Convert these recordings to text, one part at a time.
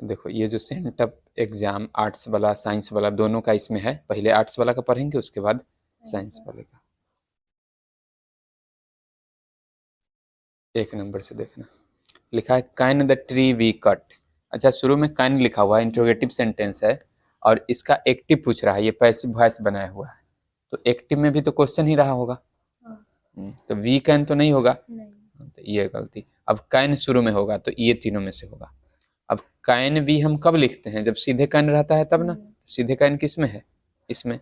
देखो ये जो सेंटअप एग्जाम आर्ट्स वाला साइंस वाला दोनों का इसमें है, पहले आर्ट्स वाला का पढ़ेंगे उसके बाद साइंस वाले का। 1 नंबर से देखना, लिखा है can the tree we cut. अच्छा, शुरू में कैन लिखा हुआ है, इंट्रोगेटिव सेंटेंस है और इसका एक्टिव पूछ रहा है, ये पैसिव वॉइस बनाया हुआ है, तो एक्टिव में भी तो क्वेश्चन ही रहा होगा। तो वी कैन तो नहीं होगा, तो ये गलती। अब कैन शुरू में होगा तो ये तीनों में से होगा। अब कैन भी हम कब लिखते हैं, जब सीधे कैन रहता है तब ना, सीधे कैन किस में है, इसमें।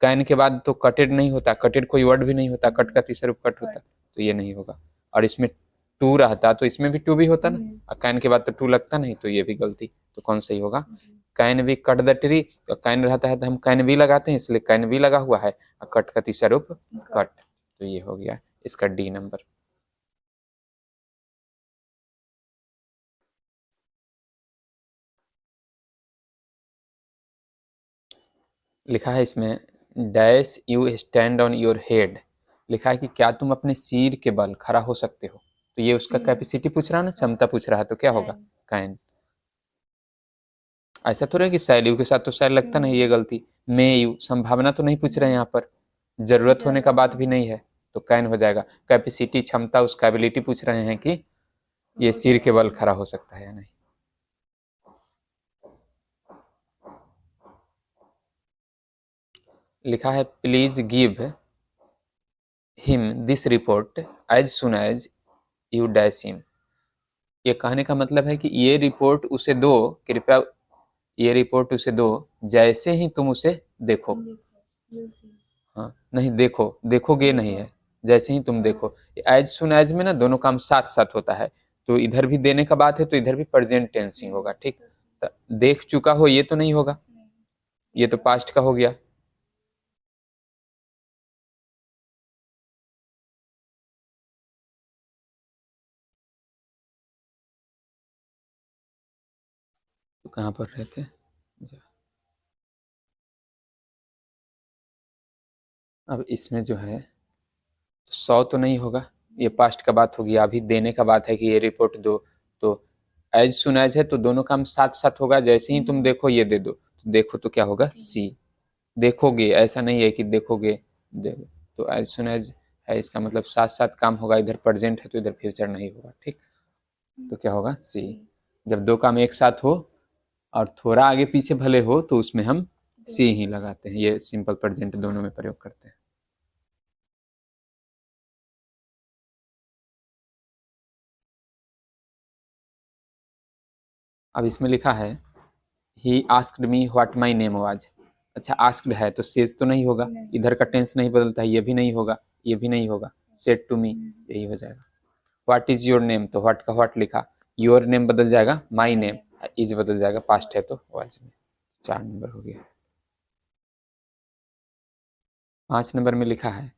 कैन के बाद तो कटेड नहीं होता, कटेड कोई वर्ड भी नहीं होता, कट का तीसरा रूप कट होता, तो ये नहीं होगा। और इसमें टू रहता तो इसमें भी टू भी होता ना, और कैन के बाद तो टू लगता नहीं, तो ये भी गलती। तो कौन सही होगा, can we cut the tree. तो कैन रहता है तो हम कैन वी लगाते हैं, इसलिए कैन वी लगा हुआ है, और कट का तीसरा रूप कट, तो ये हो गया इसका डी नंबर। लिखा है इसमें dash you stand on your head, लिखा है कि क्या तुम अपने सिर के बल खड़ा हो सकते हो, तो ये उसका कैपेसिटी पूछ रहा है ना, क्षमता पूछ रहा है, तो क्या होगा कैन। ऐसा तो रहे कि शैल यू के साथ तो शैल लगता नहीं, ये गलती। मे यू संभावना तो नहीं पूछ रहे हैं यहाँ पर, जरूरत होने का बात भी नहीं है, तो कैन हो जाएगा। कैपेसिटी क्षमता, उसका एबिलिटी पूछ रहे हैं कि ये सिर के बल खड़ा हो सकता है या नहीं। लिखा है please give him this report as soon as you dash him. ये कहने का मतलब है कि ये रिपोर्ट उसे दो, कृपया ये रिपोर्ट उसे दो जैसे ही तुम उसे देखो। हाँ नहीं, देखो, देखोगे नहीं है, जैसे ही तुम देखो। एज सुन एज में ना दोनों काम साथ साथ होता है, तो इधर भी देने का बात है तो इधर भी प्रेजेंट टेंस ही होगा, ठीक। तो देख चुका हो ये तो नहीं होगा, ये तो पास्ट का हो गया। तो कहाँ पर रहते, अब इसमें जो है 100 तो नहीं होगा, ये पास्ट का बात होगी, अभी देने का बात है कि ये रिपोर्ट दो, तो एज सुन एज है तो दोनों काम साथ साथ होगा, जैसे ही तुम देखो ये दे दो, तो देखो तो क्या होगा सी। देखोगे ऐसा नहीं है कि देखोगे, देखो, तो एज सुन एज है, इसका मतलब साथ साथ काम होगा, इधर प्रेजेंट है तो इधर फ्यूचर नहीं होगा, ठीक। तो क्या होगा सी। जब दो काम एक साथ हो और थोड़ा आगे पीछे भले हो तो उसमें हम सी ही लगाते हैं, ये सिंपल प्रेजेंट दोनों में प्रयोग करते हैं। अब इसमें लिखा है he asked me what my name was. अच्छा, आस्क्ड है तो सेज तो नहीं होगा, इधर का टेंस नहीं बदलता है, ये भी नहीं होगा, ये भी नहीं होगा, सेड टू मी यही हो जाएगा। व्हाट इज योर नेम, तो व्हाट का व्हाट लिखा, योर नेम बदल जाएगा माई नेम, इज बदल जाएगा, पास्ट है तो वाज में। 4 नंबर हो गया। 5 नंबर में लिखा है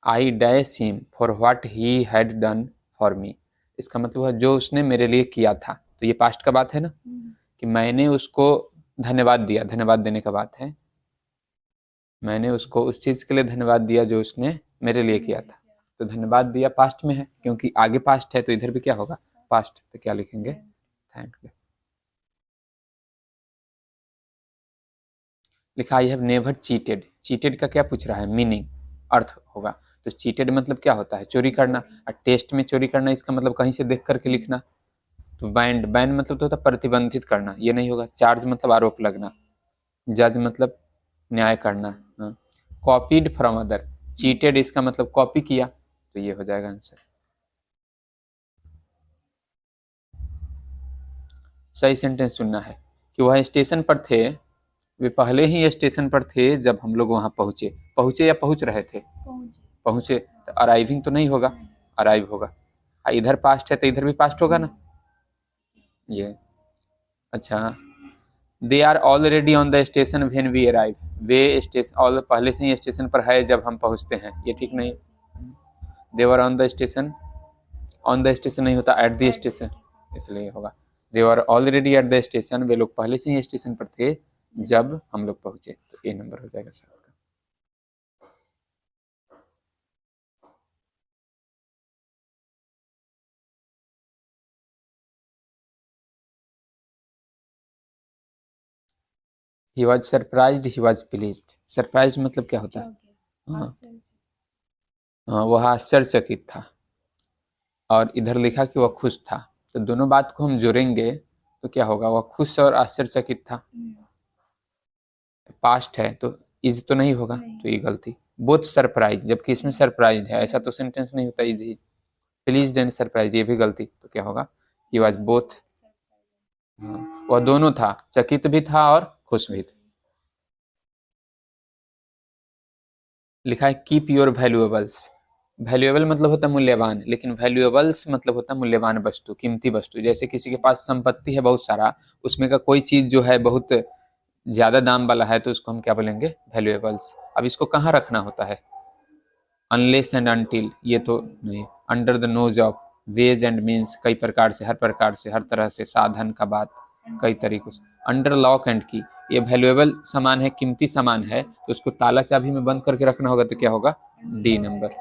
I dash him for what he had done for me. इसका मतलब है जो उसने मेरे लिए किया था, तो ये पास्ट का बात है ना, कि मैंने उसको धन्यवाद दिया, धन्यवाद देने का बात है, मैंने उसको उस चीज के लिए धन्यवाद दिया जो उसने मेरे लिए किया था। तो धन्यवाद दिया पास्ट में है, क्योंकि आगे पास्ट है तो इधर भी क्या होगा पास्ट, तो क्या लिखेंगे थैंक यू। लिखा I have never cheated, cheated का क्या पूछ रहा है मीनिंग, अर्थ होगा। तो चीटेड मतलब क्या होता है, चोरी करना, और टेस्ट में चोरी करना इसका मतलब कहीं से देख करके लिखना। तो बैंड, बैंड मतलब तो होता है प्रतिबंधित करना, ये नहीं होगा। चार्ज मतलब आरोप लगना, जज मतलब न्याय करना। कॉपीड फ्रॉम अदर, चीटेड इसका मतलब कॉपी किया, तो ये हो जाएगा आंसर। सही सेंटेंस सुनना है कि वह स्टेशन पर थे, वे पहले ही स्टेशन पर थे जब हम लोग वहां पहुंचे, पहुंचे या पहुंच रहे थे, पहुंचे, तो अराइविंग तो नहीं होगा, अराइव होगा। इधर पास्ट है तो इधर भी पास्ट होगा ना ये। अच्छा, they are already on the station when we arrive, वे स्टेशन ऑल पहले से ही स्टेशन पर है जब हम पहुंचते हैं, ये ठीक नहीं। They were on the station, on the station नहीं होता, एट द स्टेशन, इसलिए होगा they are already at the station, वे लोग पहले से ही स्टेशन पर थे जब हम लोग पहुंचे, तो ए नंबर हो जाएगा sir. He was surprised, he was pleased. Surprised मतलब क्या होता है? हाँ हाँ, वह आश्चर्यचकित था, और इधर लिखा कि वह खुश था। तो दोनों बात को हम जोड़ेंगे तो क्या होगा? वह खुश और आश्चर्यचकित था। पास्ट है तो इज तो नहीं होगा, तो ये गलती। बोथ सरप्राइज, जबकि इसमें सरप्राइज है, ऐसा तो सेंटेंस नहीं होता इजी। प्लीज एंड सरप्राइज, ये भी गलती, तो क्या होगा? He was both. वह दोनों था, चकित भी था और खुश भी था। लिखा है कीप योर वैल्यूएबल्स। वैल्यूएबल मतलब होता है मूल्यवान, लेकिन वैल्यूएबल्स मतलब होता है मूल्यवान वस्तु, कीमती वस्तु। जैसे किसी के पास संपत्ति है बहुत सारा, उसमें का कोई चीज जो है बहुत ज्यादा दाम वाला है, तो उसको हम क्या बोलेंगे? वैल्यूएबल्स। अब इसको कहाँ रखना होता है? अनलेस एंड अनटिल, ये तो नहीं। Under the nose of, ways and means, कई प्रकार से, हर प्रकार से, हर तरह से, साधन का बात, कई तरीकों से। अंडर लॉक एंड की, ये वैल्यूएबल सामान है, कीमती सामान है, तो उसको ताला चाबी में बंद करके रखना होगा, तो क्या होगा? D number.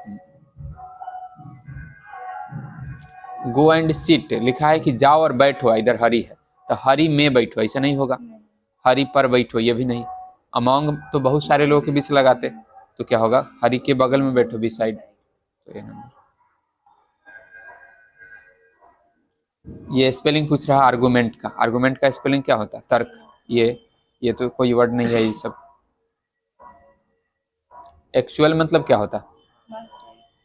Go and sit, लिखा है कि जाओ और बैठो, इधर हरी है तो हरी में बैठो, ऐसा नहीं होगा। हरी पर बैठो, ये भी नहीं। अमोंग तो बहुत सारे लोगों के बीच लगाते, तो क्या होगा? हरी के बगल में बैठो, बी साइड। तो ये नंबर। ये स्पेलिंग पूछ रहा है आर्गुमेंट का। आर्गुमेंट का स्पेलिंग क्या होता है? तर्क। ये तो कोई वर्ड नहीं है ये सब। एक्चुअल मतलब क्या होता है?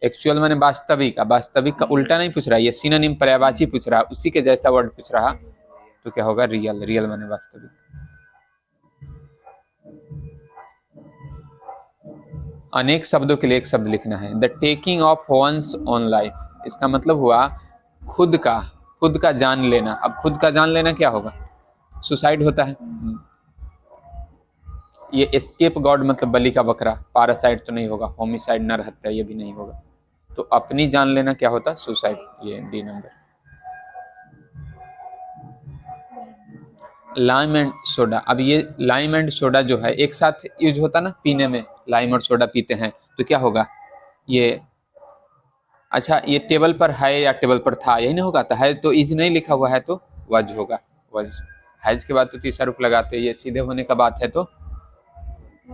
एक्चुअल माने वास्तविक। वास्तविक का उल्टा नहीं पूछ रहा है, ये सिनोनिम पर्यायवाची पूछ रहा है, उसी के जैसा वर्ड पूछ रहा, तो क्या होगा? रियल। रियल माने वास्तविक। अनेक शब्दों के लिए एक शब्द लिखना है। The taking of one's own life, इसका मतलब हुआ खुद का जान लेना। अब खुद का जान लेना क्या होगा? सुसाइड होता है। ये एस्केप गॉड मतलब बलि का बकरा। पारासाइड तो नहीं होगा। होमिसाइड, नर हत्या, ये भी नहीं होगा। तो अपनी जान लेना क्या होता? सुसाइड। ये D number. Lime and soda, अब ये लाइम एंड सोडा जो है एक साथ यूज होता ना पीने में, लाइम और सोडा पीते हैं, तो क्या होगा? ये अच्छा, ये टेबल पर है या टेबल पर था, यही नहीं होगा? तो है तो इज नहीं लिखा हुआ है, तो वज होगा। वज। हैज के बाद तो तीसरा रूप लगाते, ये सीधे होने का बात है, तो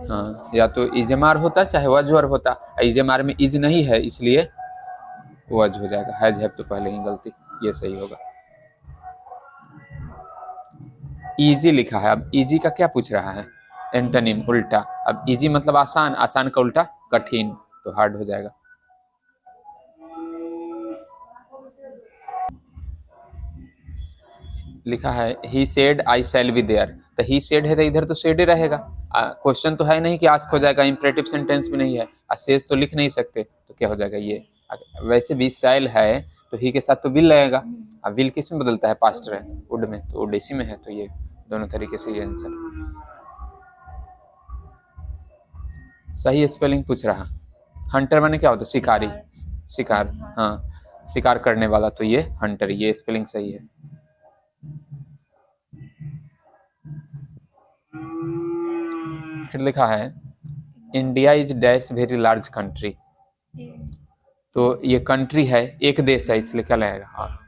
हाँ, या तो इजमार होता चाहे वजवर होता। इजमार में इज नहीं है, इसलिए वज हो जाएगा। हैज हैव तो पहले ही गलती, ये सही होगा। इजी लिखा है, अब इजी का क्या पूछ रहा है? एंटोनिम, उल्टा। अब इजी मतलब आसान, आसान का उल्टा कठिन, तो हार्ड हो जाएगा। लिखा है he said I shall be there, तो ही सेड है तो इधर तो सेड ही रहेगा। क्वेश्चन तो है नहीं कि आस्क हो जाएगा, इंपरेटिव सेंटेंस भी नहीं है, सेज तो लिख नहीं सकते, तो क्या हो जाएगा? ये। वैसे भी शैल है तो ही के साथ तो विल लगेगा। अब विल किस में बदलता है? पास्ट है, वुड में, तो वुड इसी में है, तो ये दोनों तरीके से ये आंसर। सही स्पेलिंग पूछ रहा। हंटर माने क्या होता है? शिकारी। शिकार, हाँ, शिकार करने वाला, तो ये हंटर, ये स्पेलिंग सही है। फिर लिखा है India is dash very large country, तो ये कंट्री है, एक देश है, इसलिए क्या लगेगा? हाँ।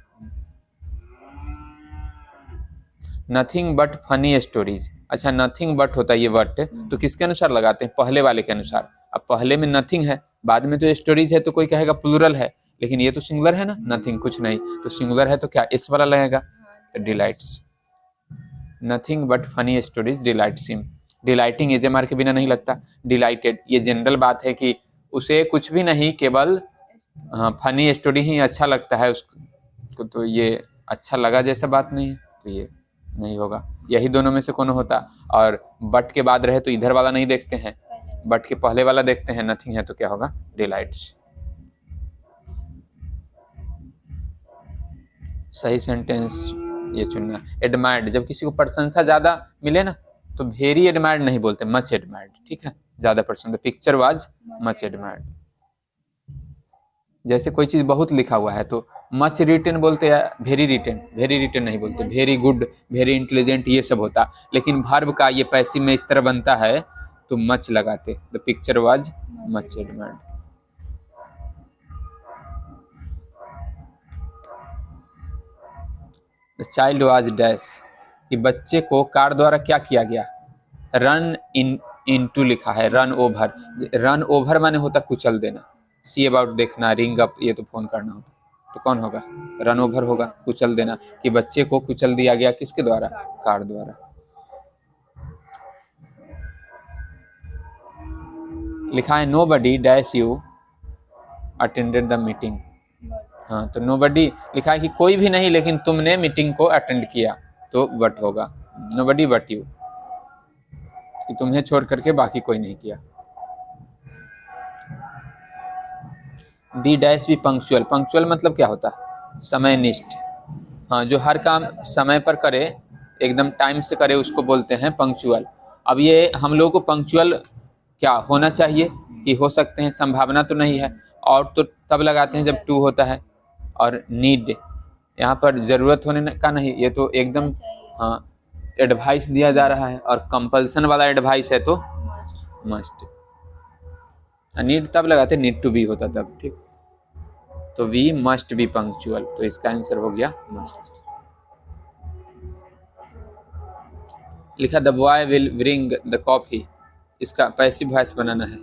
नथिंग बट फनी स्टोरीज, अच्छा नथिंग बट होता है ये बट, तो किसके अनुसार लगाते हैं? पहले वाले के अनुसार। अब पहले में नथिंग है, बाद में तो स्टोरीज है, तो कोई कहेगा प्लूरल है, लेकिन ये तो सिंगुलर है ना, नथिंग कुछ नहीं, तो सिंगुलर है तो क्या इस वाला लगेगा? तो delights. Nothing but funny stories delights him. Delighting एजएमआर के बिना नहीं लगता। डिलाइटेड, ये जनरल बात है कि उसे कुछ भी नहीं, केवल फनी स्टोरी ही अच्छा लगता है उसको, तो ये अच्छा लगा जैसा बात नहीं है, तो ये नहीं होगा। यही दोनों में से कौन होता? और बट के बाद रहे तो इधर वाला नहीं देखते हैं, बट के पहले वाला देखते हैं, नथिंग है, तो क्या होगा? डिलाइट्स। सही सेंटेंस ये चुनना। एडमायर्ड, जब किसी को प्रशंसा ज्यादा मिले ना, तो वेरी एडमायर्ड नहीं बोलते, मच एडमायर्ड, ठीक है? ज्यादा प्रशंसा, पिक्चर वाज मच एडमायर्ड। जैसे कोई चीज बहुत लिखा हुआ है तो मच रिटन बोलते हैं, वेरी रिटन, वेरी रिटन नहीं बोलते, वेरी गुड, वेरी इंटेलिजेंट, ये सब होता। लेकिन वर्ब का ये पैसिव में इस तरह बनता है, तो मच लगाते, the picture was much admired. The child was dash, कि बच्चे को कार द्वारा क्या किया गया? रन इन इनटू लिखा है, रन ओवर। रन ओवर माने होता कुचल देना, सी अबाउट देखना, रिंग अप ये तो फोन करना होता, तो कौन होगा? रन ओवर होगा, कुचल देना, कि बच्चे को कुचल दिया गया किसके द्वारा? कार द्वारा। लिखा है nobody dash you attended the meeting. हाँ, तो नोबडी लिखा है कि कोई भी नहीं, लेकिन तुमने मीटिंग को अटेंड किया, तो बट होगा, नोबडी बट यू, कि तुम्हें छोड़ करके बाकी कोई नहीं किया। Be dash be punctual. Punctual मतलब क्या होता है? समयनिष्ठ। हाँ, जो हर काम समय पर करे, एकदम टाइम से करे, उसको बोलते हैं पंक्चुअल। अब ये हम लोगों को पंक्चुअल क्या होना चाहिए कि हो सकते हैं, संभावना तो नहीं है, और तो तब लगाते हैं जब टू होता है। और नीड, यहाँ पर जरूरत होने का नहीं, ये तो एकदम हाँ एडवाइस दिया जा रहा है, और कंपल्सन वाला एडवाइस है तो मस्ट। नीड तब लगाते, नीड टू बी होता तब, ठीक। तो वी मस्ट बी पंक्चुअल, तो इसका आंसर हो गया मस्ट। लिखा the boy will bring the coffee, इसका पैसिव वॉइस बनाना है।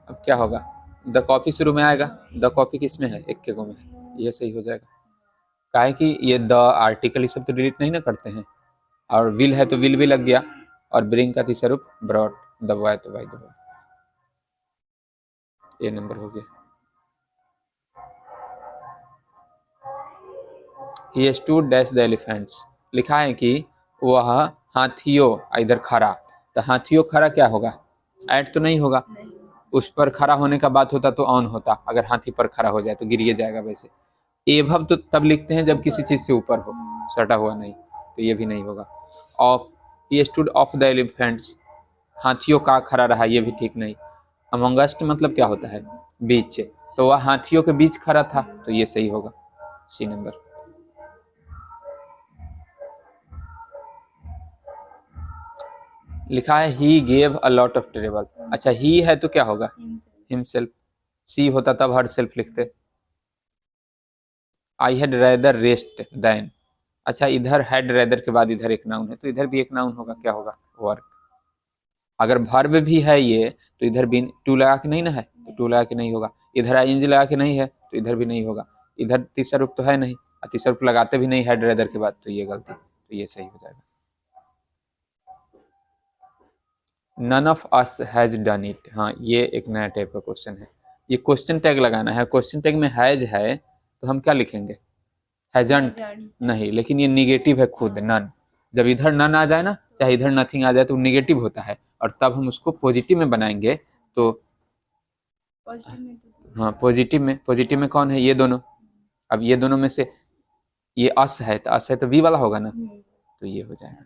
अब क्या होगा? द कॉफी शुरू में आएगा, द कॉफी किस में है? एक के गो में है, ये सही हो जाएगा। काहे कि ये द आर्टिकल ये सब तो डिलीट नहीं ना करते हैं, और विल है तो विल भी लग गया, और ब्रिंग का तीसरा रूप ब्रॉट, द बॉय तो बाई द बॉय, ये नंबर हो गया। He stood dash the elephants, लिखा है कि वह हाथियों, इधर खड़ा, तो हाथियों खड़ा क्या होगा? ऐड तो नहीं होगा, उस पर खड़ा होने का बात होता तो ऑन होता, अगर हाथी पर खड़ा हो जाए तो गिर जाएगा। वैसे एभव तो तब लिखते हैं जब किसी चीज से ऊपर हो, सटा हुआ नहीं, तो ये भी नहीं होगा। Of, he stood of the elephants, हाथियों का खड़ा रहा, ये भी ठीक नहीं। अमंगस्ट मतलब क्या होता है? बीच, तो वह हाथियों के बीच खड़ा था, तो ये सही होगा, सी नंबर। लिखा है he gave a lot of trouble, अच्छा ही है तो क्या होगा? हिमसेल्फ, सी होता तब हर सेल्फ लिखते। I had rather rest than, अच्छा इधर हैड रेदर के बाद इधर एक नाउन है, तो इधर भी एक नाउन होगा, क्या होगा? वर्क। अगर वर्ब भी है ये, तो इधर भी टू लगा के नहीं ना है, तो टू लगा के नहीं होगा। इधर आईएनजी लगा के नहीं है, तो इधर भी नहीं होगा। इधर तीसरा रूप तो है नहीं, और तीसरा रूप लगाते भी नहीं हैड रेदर के बाद, तो ये गलती, तो ये सही हो जाएगा। None of us has done it, हाँ ये एक नया टाइप का क्वेश्चन है, ये क्वेश्चन टैग लगाना है। क्वेश्चन टैग में हैज है तो हम क्या लिखेंगे? हैजंट नहीं, लेकिन ये निगेटिव है खुद, नन। जब इधर नन आ जाए ना, चाहे इधर नथिंग आ जाए, तो निगेटिव होता है, और तब हम उसको पॉजिटिव में बनाएंगे तो हाँ पॉजिटिव में कौन है? ये दोनों। अब ये दोनों में से ये अस है, तो अस है तो वी वाला होगा ना, तो ये हो जाएगा,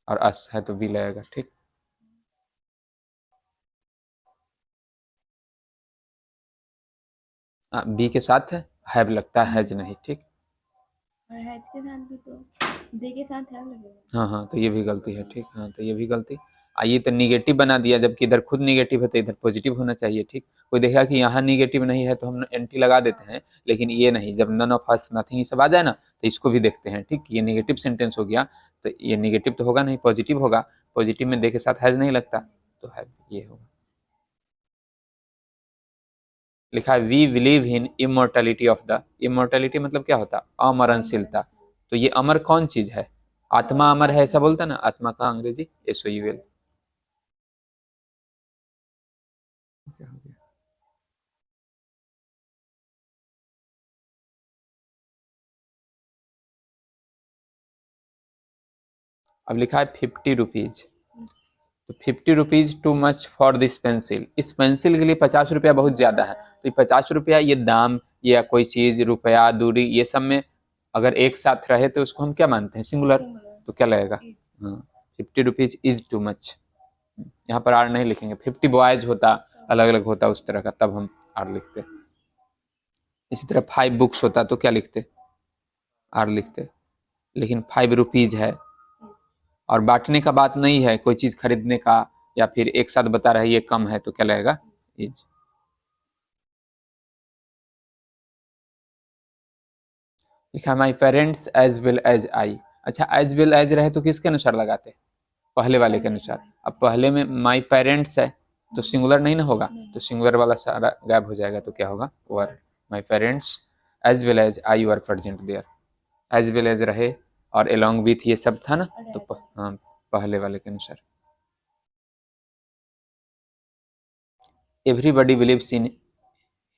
और अस है तो वी लगेगा, ठीक। बी के साथ हैव लगता है, हैज नहीं, ठीक। और हैज के साथ भी तो दे के साथ हैव लगेगा। हाँ हाँ, तो ये भी गलती है, ठीक। हाँ, तो ये भी गलती। आइए, तो निगेटिव बना दिया, जबकि इधर खुद निगेटिव है, तो इधर पॉजिटिव होना चाहिए, ठीक। कोई देखा कि यहाँ निगेटिव नहीं है तो हम एंटी लगा देते हैं, लेकिन ये नहीं, जब नन ऑफ अस नथिंग ये सब आ जाए ना, तो इसको भी देखते हैं, ठीक। ये निगेटिव सेंटेंस हो गया, तो ये निगेटिव तो होगा नहीं, पॉजिटिव होगा। पॉजिटिव में दे के साथ हैज नहीं लगता, तो है ये होगा। लिखा है we believe in immortality of the, immortality मतलब क्या होता? अमरणशीलता। तो ये अमर कौन चीज है? आत्मा अमर है ऐसा बोलता ना, आत्मा का अंग्रेजी SOUL। क्या हो गया? अब लिखा है 50 रुपीज, तो 50 rupees too much for this pencil, इस पेंसिल के लिए 50 रुपया बहुत ज्यादा है, तो ये 50 रुपया, ये दाम या कोई चीज, रुपया, दूरी, ये सब में अगर एक साथ रहे तो उसको हम क्या मानते हैं? सिंगुलर, तो क्या लगेगा? हाँ, 50 रुपीज इज टू मच। यहाँ पर आर नहीं लिखेंगे, 50 बॉयज होता, अलग अलग होता उस तरह का, तब हम आर लिखते। इसी तरह 5 बुक्स होता तो क्या लिखते? आर लिखते, लेकिन 5 रुपीज है, और बांटने का बात नहीं है, कोई चीज खरीदने का, या फिर एक साथ बता रहा है ये कम है, तो क्या लगेगा? इज। लिखा my parents as well as I, अच्छा एज वेल एज रहे तो किसके अनुसार लगाते? पहले वाले के अनुसार। अब पहले में माई पेरेंट्स है तो सिंगुलर नहीं ना होगा, तो सिंगुलर वाला सारा गायब हो जाएगा, तो क्या होगा? Were my parents as well as I were present there. As well as रहे और अलोंग विथ ये सब था ना, तो हाँ पहले वाले के अनुसार। Everybody beliefs in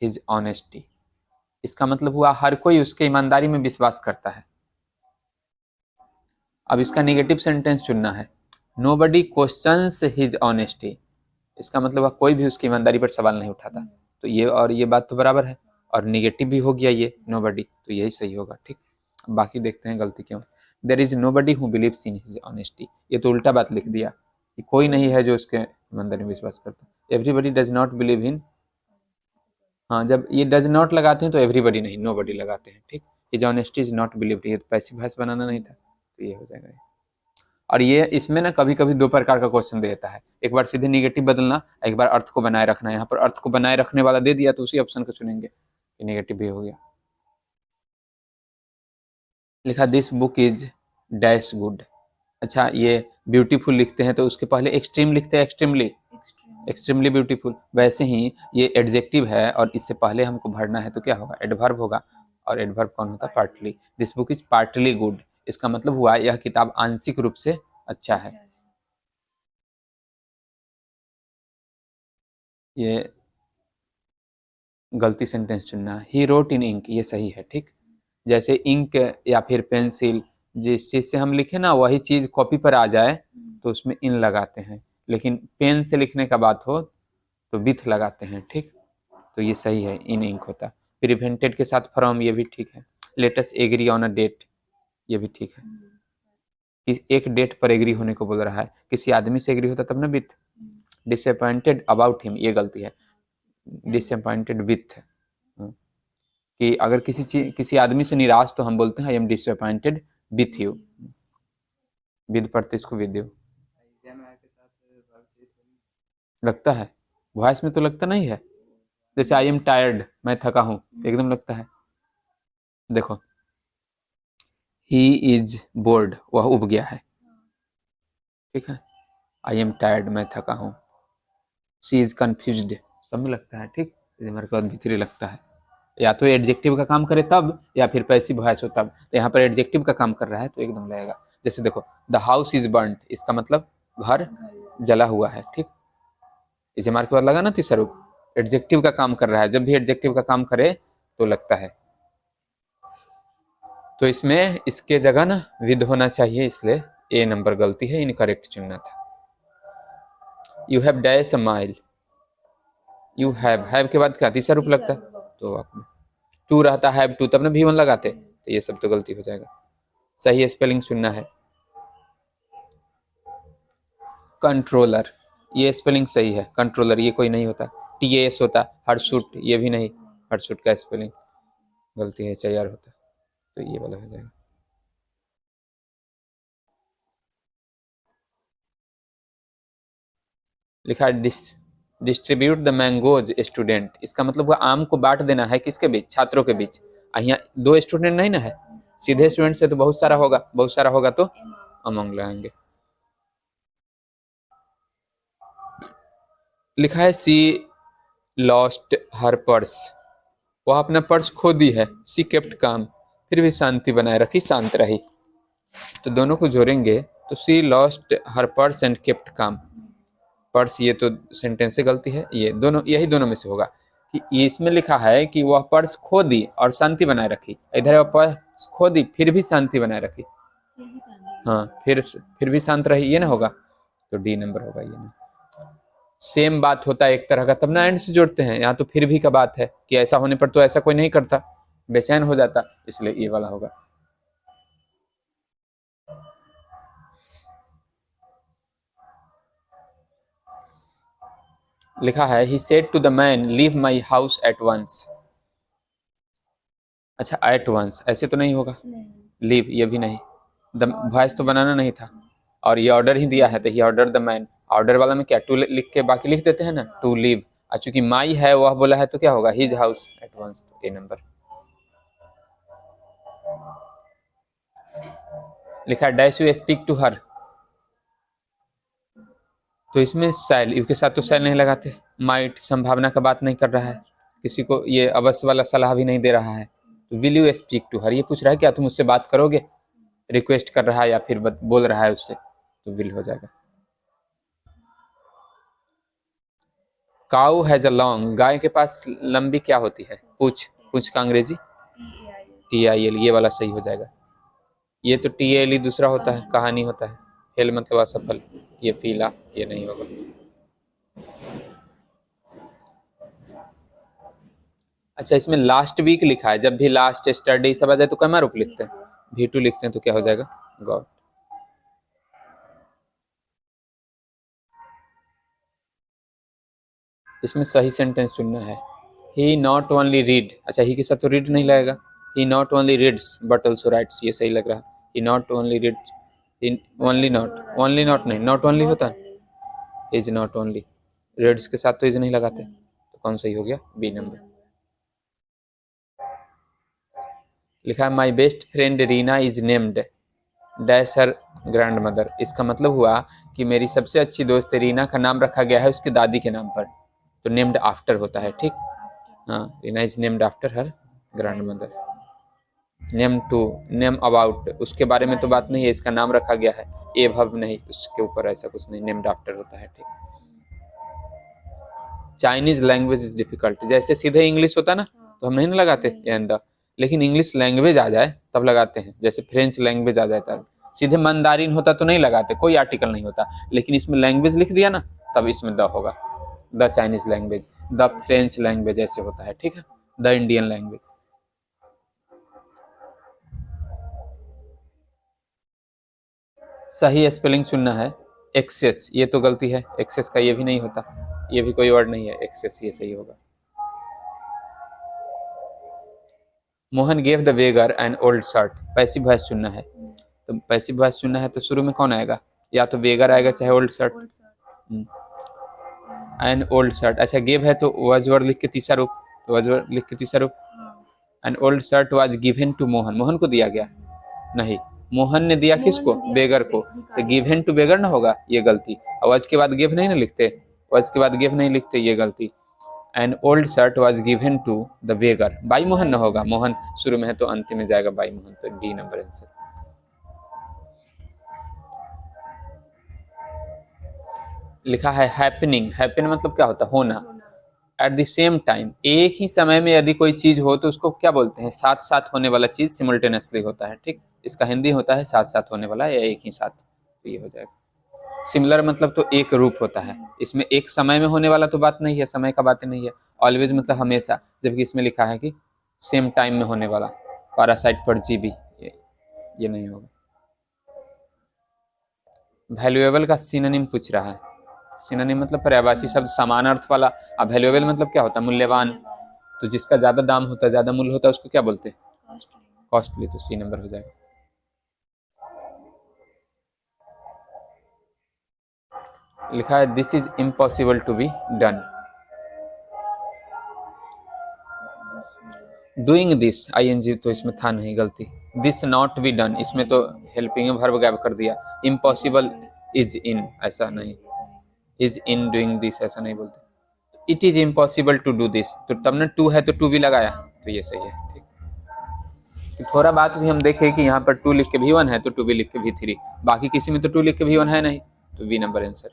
his honesty, इसका मतलब हुआ हर कोई उसके ईमानदारी में विश्वास करता है। अब इसका नेगेटिव सेंटेंस चुनना है। नोबडी क्वेश्चंस हिज ऑनेस्टी, इसका मतलब कोई भी उसकी ईमानदारी पर सवाल नहीं उठाता। तो ये और ये बात तो बराबर है, और निगेटिव भी हो गया ये नोबडी, तो यही सही होगा। ठीक, बाकी देखते हैं गलती क्यों। There is nobody who believes in his honesty, ये तो उल्टा बात लिख दिया कि कोई नहीं है जो उसके ईमानदारी में विश्वास करता। Everybody does not believe in, हाँ जब ये डज नॉट लगाते हैं तो एवरीबडी नहीं नोबडी लगाते हैं। ठीक, his honesty is not believed, ये तो पैसिव वॉइस बनाना नहीं था, तो ये हो जाएगा। और ये इसमें ना कभी कभी दो प्रकार का क्वेश्चन देता है, एक बार सीधे निगेटिव बदलना, एक बार अर्थ को बनाए रखना। यहाँ पर अर्थ को बनाए रखने वाला दे दिया तो उसी ऑप्शन को चुनेंगे, कि निगेटिव भी हो गया। लिखा this book is dash good. अच्छा ये ब्यूटीफुल लिखते हैं तो उसके पहले एक्सट्रीम लिखते हैं, एक्सट्रीमली ब्यूटीफुल। वैसे ही ये एडजेक्टिव है और इससे पहले हमको भरना है तो क्या होगा? एडवर्ब होगा, और एडवर्ब कौन होता है? Partly. This book is partly good, इसका मतलब हुआ यह किताब आंशिक रूप से अच्छा है। ये गलती सेंटेंस चुनना। ही रोट इन इंक, ये सही है। ठीक, जैसे इंक या फिर पेंसिल, जिस चीज से हम लिखे ना वही चीज कॉपी पर आ जाए तो उसमें इन लगाते हैं, लेकिन पेन से लिखने का बात हो तो विथ लगाते हैं। ठीक, तो ये सही है, इन इंक होता। प्रिवेंटेड के साथ फ्रॉम, ये भी ठीक है। Let us agree on a date, ये भी ठीक है। एक डेट पर एग्री होने को बोल रहा है, किसी आदमी से एग्री होता तब ना विथ। डिसअपॉइंटेड अबाउट हिम, ये गलती है, डिसअपॉइंटेड विथ है। कि अगर किसी आदमी से निराश तो हम बोलते हैं I am disappointed with you, with पढ़ते इसको विद यू लगता है। वॉइस में तो लगता नहीं है, जैसे आई एम टायर्ड, मैं थका हूं, एकदम लगता है। देखो ही इज बोर्ड, वह उब गया है। ठीक है, आई एम टायर्ड, मैं थका हूं। सी इज कंफ्यूज्ड, सब में लगता है। ठीक, हमारे पास भीतरी लगता है, या तो एडजेक्टिव का काम करे तब, या फिर पैसिव वॉइस हो तब। तो यहाँ पर एडजेक्टिव का काम कर रहा है तो एकदम लगेगा। जैसे देखो द हाउस इज बर्न्ड, इसका मतलब घर जला हुआ है। ठीक, इसे हमारे के बाद लगा ना तीसरा रूप, एडजेक्टिव का काम कर रहा है। जब भी एडजेक्टिव का काम करे तो लगता है। तो इसमें इसके जगह ना विद होना चाहिए, इसलिए ए नंबर गलती है, इनकरेक्ट चुनना था। You have dash a mile, you have के बाद क्या तीसरा रूप लगता है, तो टू रहता है टू, तब ना भी वन लगाते, तो ये सब तो गलती हो जाएगा। सही स्पेलिंग चुनना है। कंट्रोलर, ये स्पेलिंग सही है, कंट्रोलर ये कोई नहीं होता, TAS होता। हर्षुट, ये भी नहीं, हर्षुट का स्पेलिंग गलती है, HIR होता, तो ये वाला हो जाएगा। लिखा है डिस्ट्रीब्यूट द मैंगोज स्टूडेंट, इसका मतलब वो आम को बांट देना है किसके बीच? छात्रों के बीच। यहाँ दो स्टूडेंट नहीं ना है, सीधे स्टूडेंट से तो बहुत सारा होगा, बहुत सारा होगा तो अमंग लगाएंगे। लिखा है सी लॉस्ट हर पर्स, वह अपना पर्स खो दी है। सी केप्ट काम, फिर भी शांति बनाए रखी, शांत रही। तो दोनों को जोड़ेंगे तो she lost her purse and kept calm. Purse ये तो सेंटेंस से गलती है, ये दोनों, यही दोनों में से होगा। कि ये इसमें लिखा है कि वह पर्स खो दी और शांति बनाए रखी, इधर वह पर्स खो दी फिर भी शांति बनाए रखी। हाँ, फिर भी शांत रही, ये ना होगा, तो डी नंबर होगा ये ना। सेम बात होता है एक तरह का, तब ना एंड से जोड़ते हैं। यहाँ तो फिर भी का बात है कि ऐसा होने पर तो ऐसा कोई नहीं करता, बेचैन हो जाता, इसलिए ये वाला होगा। लिखा है he said to the man leave my house at once. अच्छा एट वंस ऐसे तो नहीं होगा, लीव ये भी नहीं, द वॉइस तो बनाना नहीं था, और ये ऑर्डर ही दिया है तो ही ऑर्डर द मैन। ऑर्डर वाला में क्या टू लिख के बाकी लिख देते हैं ना, टू लीव। चूंकि माई है वह बोला है तो क्या होगा? His house at once, A number. लिखा है dash you speak to her, तो इसमें शैल, यू के साथ तो शैल नहीं लगाते। माइट, संभावना का बात नहीं कर रहा है, किसी को ये अवश्य वाला सलाह भी नहीं दे रहा है। तो will you speak to her, ये पूछ रहा है क्या तुम उससे बात करोगे, रिक्वेस्ट कर रहा है या फिर बोल रहा है उससे, तो विल हो जाएगा। काऊ हैज अ लॉन्ग, गाय के पास लंबी क्या होती है, पूछ, पूछ का अंग्रेजी TIL, ये वाला सही हो जाएगा। ये तो TAL ही दूसरा होता है, कहानी होता है। फेल मतलब असफल, ये फीला, ये नहीं होगा। अच्छा, इसमें लास्ट वीक लिखा है, जब भी लास्ट स्टडी सब आ जाए तो कैमा रूप लिखते हैं, V2 लिखते हैं, तो क्या हो जाएगा, गॉड। इसमें सही सेंटेंस चुनना है। ही नॉट ओनली रीड, अच्छा ही के साथ तो रीड नहीं लगेगा, he not only reads but also writes, ये सही लग रहा है। He not only reads, only not नहीं, नॉट ओनली होता है, इज नॉट ओनली, रीड्स के साथ तो इज नहीं लगाते, तो कौन सही हो गया, B नंबर। लिखा है my best friend Reena is named dash her grand mother, इसका मतलब हुआ कि मेरी सबसे अच्छी दोस्त रीना का नाम रखा गया है उसकी दादी के नाम पर, तो नेम्ड आफ्टर होता है, ठीक। हाँ, Reena is named after her grandmother. Name to, name about, उसके बारे में तो बात नहीं है, इसका नाम रखा गया है, ए भव नहीं, उसके ऊपर ऐसा कुछ नहीं, नेम्ड आफ्टर होता है, ठीक। चाइनीज लैंग्वेज इज डिफिकल्ट, जैसे सीधे इंग्लिश होता ना तो हम नहीं ना लगाते एंड द, लेकिन इंग्लिश लैंग्वेज आ जाए तब लगाते हैं, जैसे फ्रेंच लैंग्वेज आ जाए तब। सीधे मंदारिन होता तो नहीं लगाते, कोई आर्टिकल नहीं होता, लेकिन इसमें लैंग्वेज लिख दिया ना तब इसमें द होगा, the Chinese language, the French language ऐसे होता है, ठीक है, द इंडियन लैंग्वेज। सही स्पेलिंग चुनना है, एक्सेस, ये तो गलती है, एक्सेस का ये भी नहीं होता, ये भी कोई वर्ड नहीं है, एक्सेस ये सही होगा। Mohan gave the beggar N old shirt, passive voice चुनना है, तो पैसिव वॉइस चुनना है तो शुरू में कौन आएगा, या तो बेगर आएगा चाहे old shirt, N old shirt. अच्छा, गेव है तो वाज वर्ड लिख के तीसरा रूप, तो वाज वर्ड लिख के तीसरा रूप, an old shirt was given to Mohan, Mohan को दिया गया नहीं, मोहन ने दिया किसको, बेगर को, तो गिवन टू बेगर ना होगा, ये गलती, और वाज के बाद गिव नहीं ना लिखते, वाज के बाद गिव नहीं लिखते, ये गलती। An old shirt was given to the beggar, by Mohan ना होगा, मोहन शुरू में है तो अंतिम में जाएगा बाई मोहन, तो D नंबर आंसर। लिखा है हैपनिंग, हैपन मतलब क्या होता है, होना। एट द सेम टाइम, एक ही समय में यदि कोई चीज हो तो उसको क्या बोलते हैं, साथ साथ होने वाला चीज सिमुल्टेनियसली होता है, ठीक। इसका हिंदी होता है साथ साथ होने वाला या एक ही साथ, तो ये हो जाएगा। सिमिलर मतलब तो एक रूप होता है, इसमें एक समय में होने वाला तो बात नहीं है, समय का बात नहीं है। ऑलवेज मतलब हमेशा, जबकि इसमें लिखा है कि सेम टाइम में होने वाला, पैरासाइट पर जीबी, ये नहीं होगा। वैल्यूएबल का सिनोनिम पूछ रहा है, सिनोनिम मतलब पर्यायवाची शब्द समान अर्थ वाला, अब वैल्यूएबल मतलब क्या होता है, मूल्यवान, तो जिसका ज्यादा दाम होता है, ज्यादा मूल्य होता है, उसको क्या बोलते हैं, कॉस्टली, तो C नंबर हो जाएगा। लिखा है this is impossible to be done, doing this ING तो इसमें था नहीं, गलती। दिस नॉट बी डन, इसमें तो हेल्पिंग वर्ब गैप कर दिया। इम्पॉसिबल इज इन, ऐसा नहीं, इज इन डूइंग दिस ऐसा नहीं बोलते। It is impossible to do this, तो तब ना टू है तो टू भी लगाया, तो ये सही है, ठीक। तो थोड़ा बात भी हम देखें कि यहाँ पर टू लिख के V1 है तो टू भी लिख के V3, बाकी किसी में तो टू लिख के V1 है नहीं, तो B नंबर आंसर।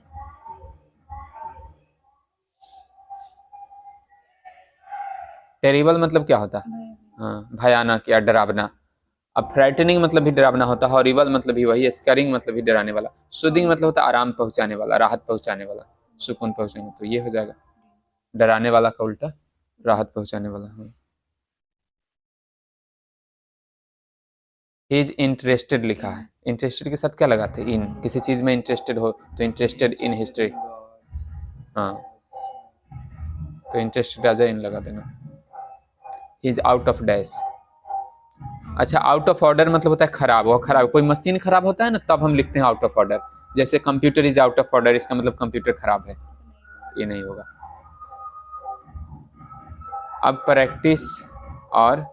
टेरिबल मतलब क्या होता है, हाँ, भयानक या डरावना। अब फ्राइटनिंग मतलब भी डरावना होता है, हॉरिबल मतलब भी वही, स्कैरिंग मतलब भी डराने वाला, सूदिंग मतलब होता है आराम पहुंचाने वाला, राहत पहुंचाने वाला, सुकून पहुंचाने, तो ये हो जाएगा डराने वाला का उल्टा राहत पहुंचाने वाला। हाँ। ही इज इंटरेस्टेड लिखा है, इंटरेस्टेड के साथ क्या लगाते हैं, इन, किसी चीज में इंटरेस्टेड हो तो इंटरेस्टेड इन हिस्ट्री, हाँ, तो इंटरेस्टेड आ जाए इन लगा देना। He is out of dash, अच्छा, आउट ऑफ ऑर्डर मतलब होता है खराब, वो खराब, कोई मशीन खराब होता है ना तब हम लिखते हैं आउट ऑफ ऑर्डर, जैसे computer is out of order, इसका मतलब कंप्यूटर खराब है, ये नहीं होगा। अब प्रैक्टिस और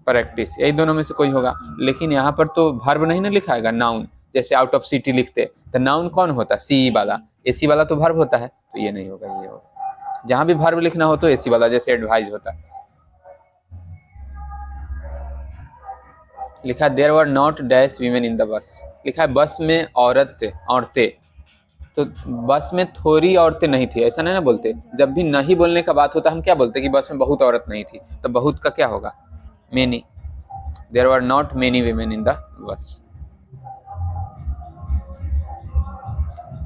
प्रैक्टिस, यही दोनों में से कोई होगा। लेकिन यहाँ पर तो वर्ब नहीं ना लिखाएगा, नाउन। जैसे आउट ऑफ सिटी लिखते तो नाउन कौन होता, सी वाला, एसी वाला तो वर्ब होता है, तो ये नहीं होगा, ये होगा। जहां भी वर्ब लिखना हो तो एसी वाला, जैसे एडवाइज होता है। लिखा there were not dash women in the bus, लिखा है बस में औरतें, तो बस में थोड़ी औरतें नहीं थी, ऐसा नहीं ना बोलते। जब भी नहीं बोलने का बात होता है हम क्या बोलते कि बस में बहुत औरत नहीं थी, तो बहुत का क्या होगा, many. There were not many women in the bus.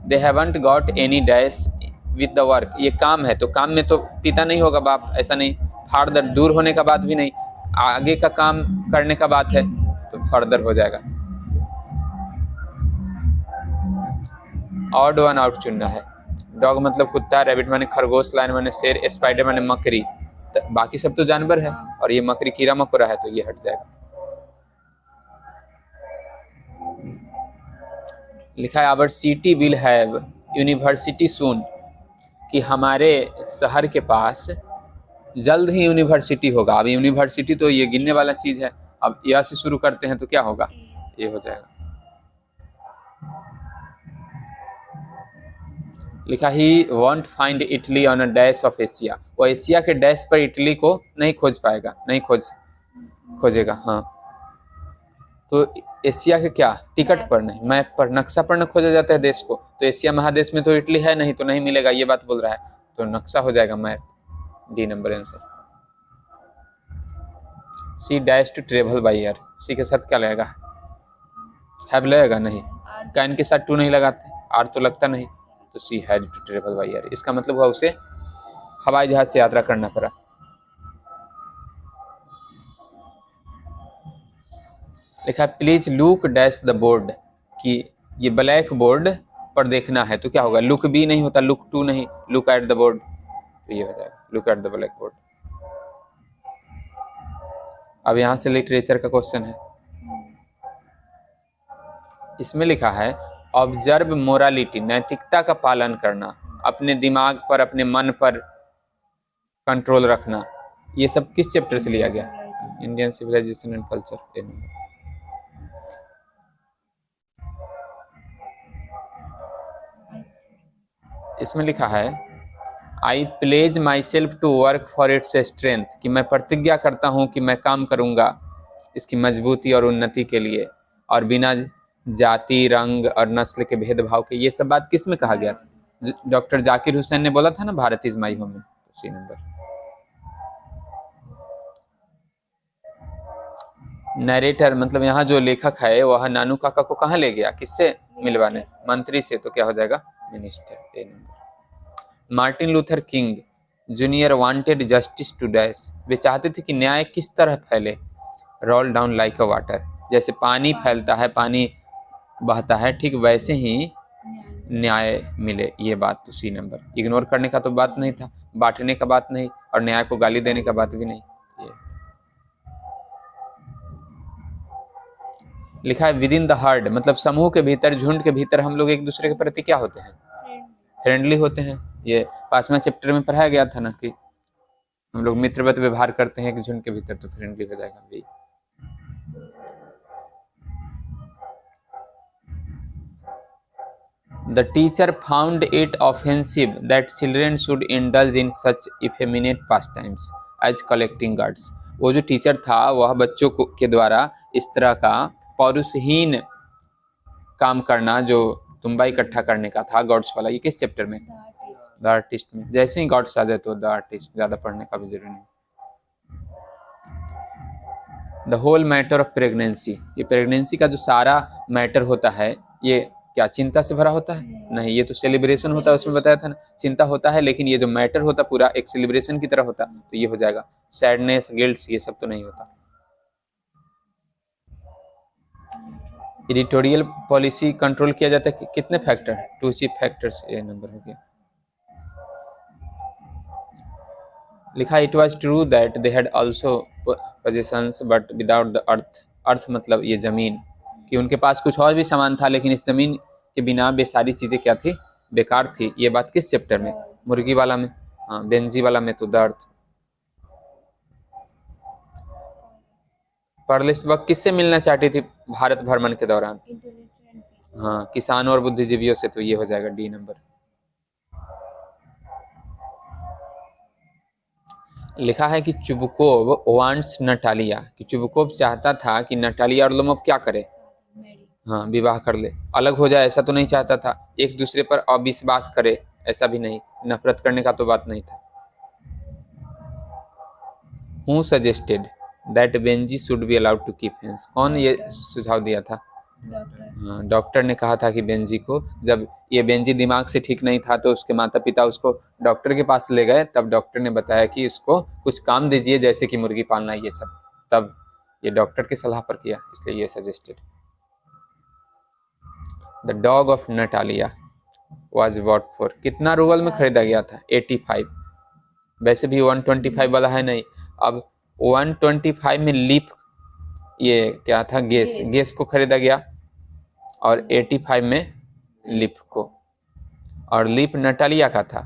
They haven't got any dash with the work, ये काम है, तो काम में तो पिता नहीं होगा, बाप, ऐसा नहीं। फर्दर, दूर होने का बात भी नहीं, आगे का काम करने का बात है, तो फर्दर हो जाएगा। ऑड वन आउट चुनना है। डॉग मतलब कुत्ता, रैबिट माने खरगोश, लायन माने शेर, स्पाइडर माने मकड़ी, तो बाकी सब तो जानवर है, और ये मकड़ी कीड़ा मकोड़ा है, तो ये हट जाएगा। लिखा है our city will have university soon, कि हमारे शहर के पास जल्द ही यूनिवर्सिटी होगा। अब यूनिवर्सिटी तो ये गिनने वाला चीज है, अब यह से शुरू करते हैं तो क्या होगा, ये हो जाएगा। लिखा he won't find Italy on a dash of Asia, वो एशिया के डैश पर इटली को नहीं खोज पाएगा, नहीं खोजेगा। हाँ, तो एशिया के क्या, टिकट पर नहीं, मैप पर, नक्शा पर न खोजा जाता है देश को, तो एशिया महादेश में तो इटली है नहीं, तो नहीं मिलेगा, ये बात बोल रहा है, तो नक्शा हो जाएगा map, D number answer. C dash to travel by air, C के साथ क्या लगेगा, हैव लगेगा, नहीं, कैन के साथ टू नहीं लगाते, आर तो लगता नहीं, तो she had to travel by air, इसका मतलब हुआ उसे हवाई जहाज से यात्रा करना पड़ा। लिखा है please look dash the board, कि ये ब्लैक बोर्ड पर देखना है, तो क्या होगा, लुक बी नहीं होता, लुक टू नहीं, लुक एट द बोर्ड, तो ये हो जाएगा look at the black board. अब यहाँ से लिटरेचर का क्वेश्चन है, इसमें लिखा है ऑब्जर्व मोरालिटी, नैतिकता का पालन करना, अपने दिमाग पर, अपने मन पर कंट्रोल रखना, ये सब किस चैप्टर से लिया गया, इंडियन सिविलाइजेशन एंड कल्चर। इसमें लिखा है I pledge my self to work for its strength, कि मैं प्रतिज्ञा करता हूँ कि मैं काम करूँगा इसकी मजबूती और उन्नति के लिए, और बिना जाति, रंग और नस्ल के भेदभाव के। ये सब बात किस में कहा गया, डॉक्टर जाकिर हुसैन ने बोला था ना, भारत इज माई होम में, तो सी नंबर। नरेटर मतलब यहाँ जो लेखक है वह नानू काका को कहाँ ले गया, किससे मिलवाने, मंत्री से, तो क्या हो जाएगा, minister, A number. Martin Luther King junior wanted justice to dash, वे चाहते थे कि न्याय किस तरह फैले, roll down like a water, जैसे पानी फैलता है, पानी बहता है, ठीक वैसे ही न्याय मिले, ये बात, तो सी नंबर। इग्नोर करने का तो बात नहीं था, बांटने का बात नहीं, और न्याय को गाली देने का बात भी नहीं। ये लिखा है विद इन द हर्ड, मतलब समूह के भीतर, झुंड के भीतर हम लोग एक दूसरे के प्रति क्या होते हैं, फ्रेंडली होते हैं। ये 5वें चैप्टर में पढ़ाया गया था ना, कि हम लोग मित्रवत व्यवहार करते हैं कि झुंड के भीतर, तो फ्रेंडली हो जाएगा भी। The teacher found it offensive that children should indulge in such effeminate pastimes as collecting guards, वो जो टीचर था वह बच्चों को के द्वारा इस तरह का पौरुषहीन काम करना, जो तुम्बा इकट्ठा करने का था, गॉड्स वाला, ये किस चैप्टर में, द आर्टिस्ट में। जैसे ही गॉड्स आ जाए तो द आर्टिस्ट, ज्यादा पढ़ने का भी जरूरी नहीं। The whole matter of pregnancy, ये प्रेगनेंसी का जो सारा मैटर होता है, ये क्या चिंता से भरा होता है, नहीं, ये तो सेलिब्रेशन होता है, उसमें बताया था ना, चिंता होता है, लेकिन ये जो मैटर होता पूरा एक सेलिब्रेशन की तरह होता, तो ये हो जाएगा सैडनेस, गिल्ट, ये सब तो नहीं होता। एडिटोरियल पॉलिसी कंट्रोल किया जाता है कितने फैक्टर, 2 चीफ फैक्टर्स, ये नंबर हो गया। लिखा it was true that they had also possessions but without the earth, earth मतलब ये जमीन, कि उनके पास कुछ और भी सामान था, लेकिन इस जमीन के बिना वे सारी चीजें क्या थी, बेकार थी। ये बात किस चैप्टर में, मुर्गी वाला में, हाँ, बेंजी वाला में, तो द अर्थ। पर्लिसबर्ग किससे मिलना चाहती थी भारत भ्रमण के दौरान? Intellectual and people. हाँ, किसानों और बुद्धिजीवियों से, तो ये हो जाएगा डी नंबर। लिखा है कि चुबकोव वांट्स नटालिया, कि चुबकोव चाहता था कि नटालिया और लोमोव क्या करे? मैरी। हाँ, विवाह कर ले, अलग हो जाए ऐसा तो नहीं चाहता था, एक दूसरे पर अविश्वास करे ऐसा भी नहीं, नफरत करने का तो बात नहीं था। Who suggested that Benji should be allowed to keep hens, कौन ये सुझाव दिया था? डॉक्टर। हाँ, डॉक्टर ने कहा था कि बेंजी को, जब ये बेंजी दिमाग से ठीक नहीं था तो उसके माता पिता उसको डॉक्टर के पास ले गए, तब डॉक्टर ने बताया कि उसको कुछ काम दीजिए जैसे कि मुर्गी पालना ये सब, तब ये डॉक्टर की सलाह पर किया, इसलिए ये suggested. The dog of Natalia was bought for, कितना रूबल में खरीदा गया था? 85। वैसे भी 125 वाला है नहीं, अब 125 में लीप, ये क्या था, गैस को खरीदा गया, और 85 में लीप को, और लीप नटालिया का था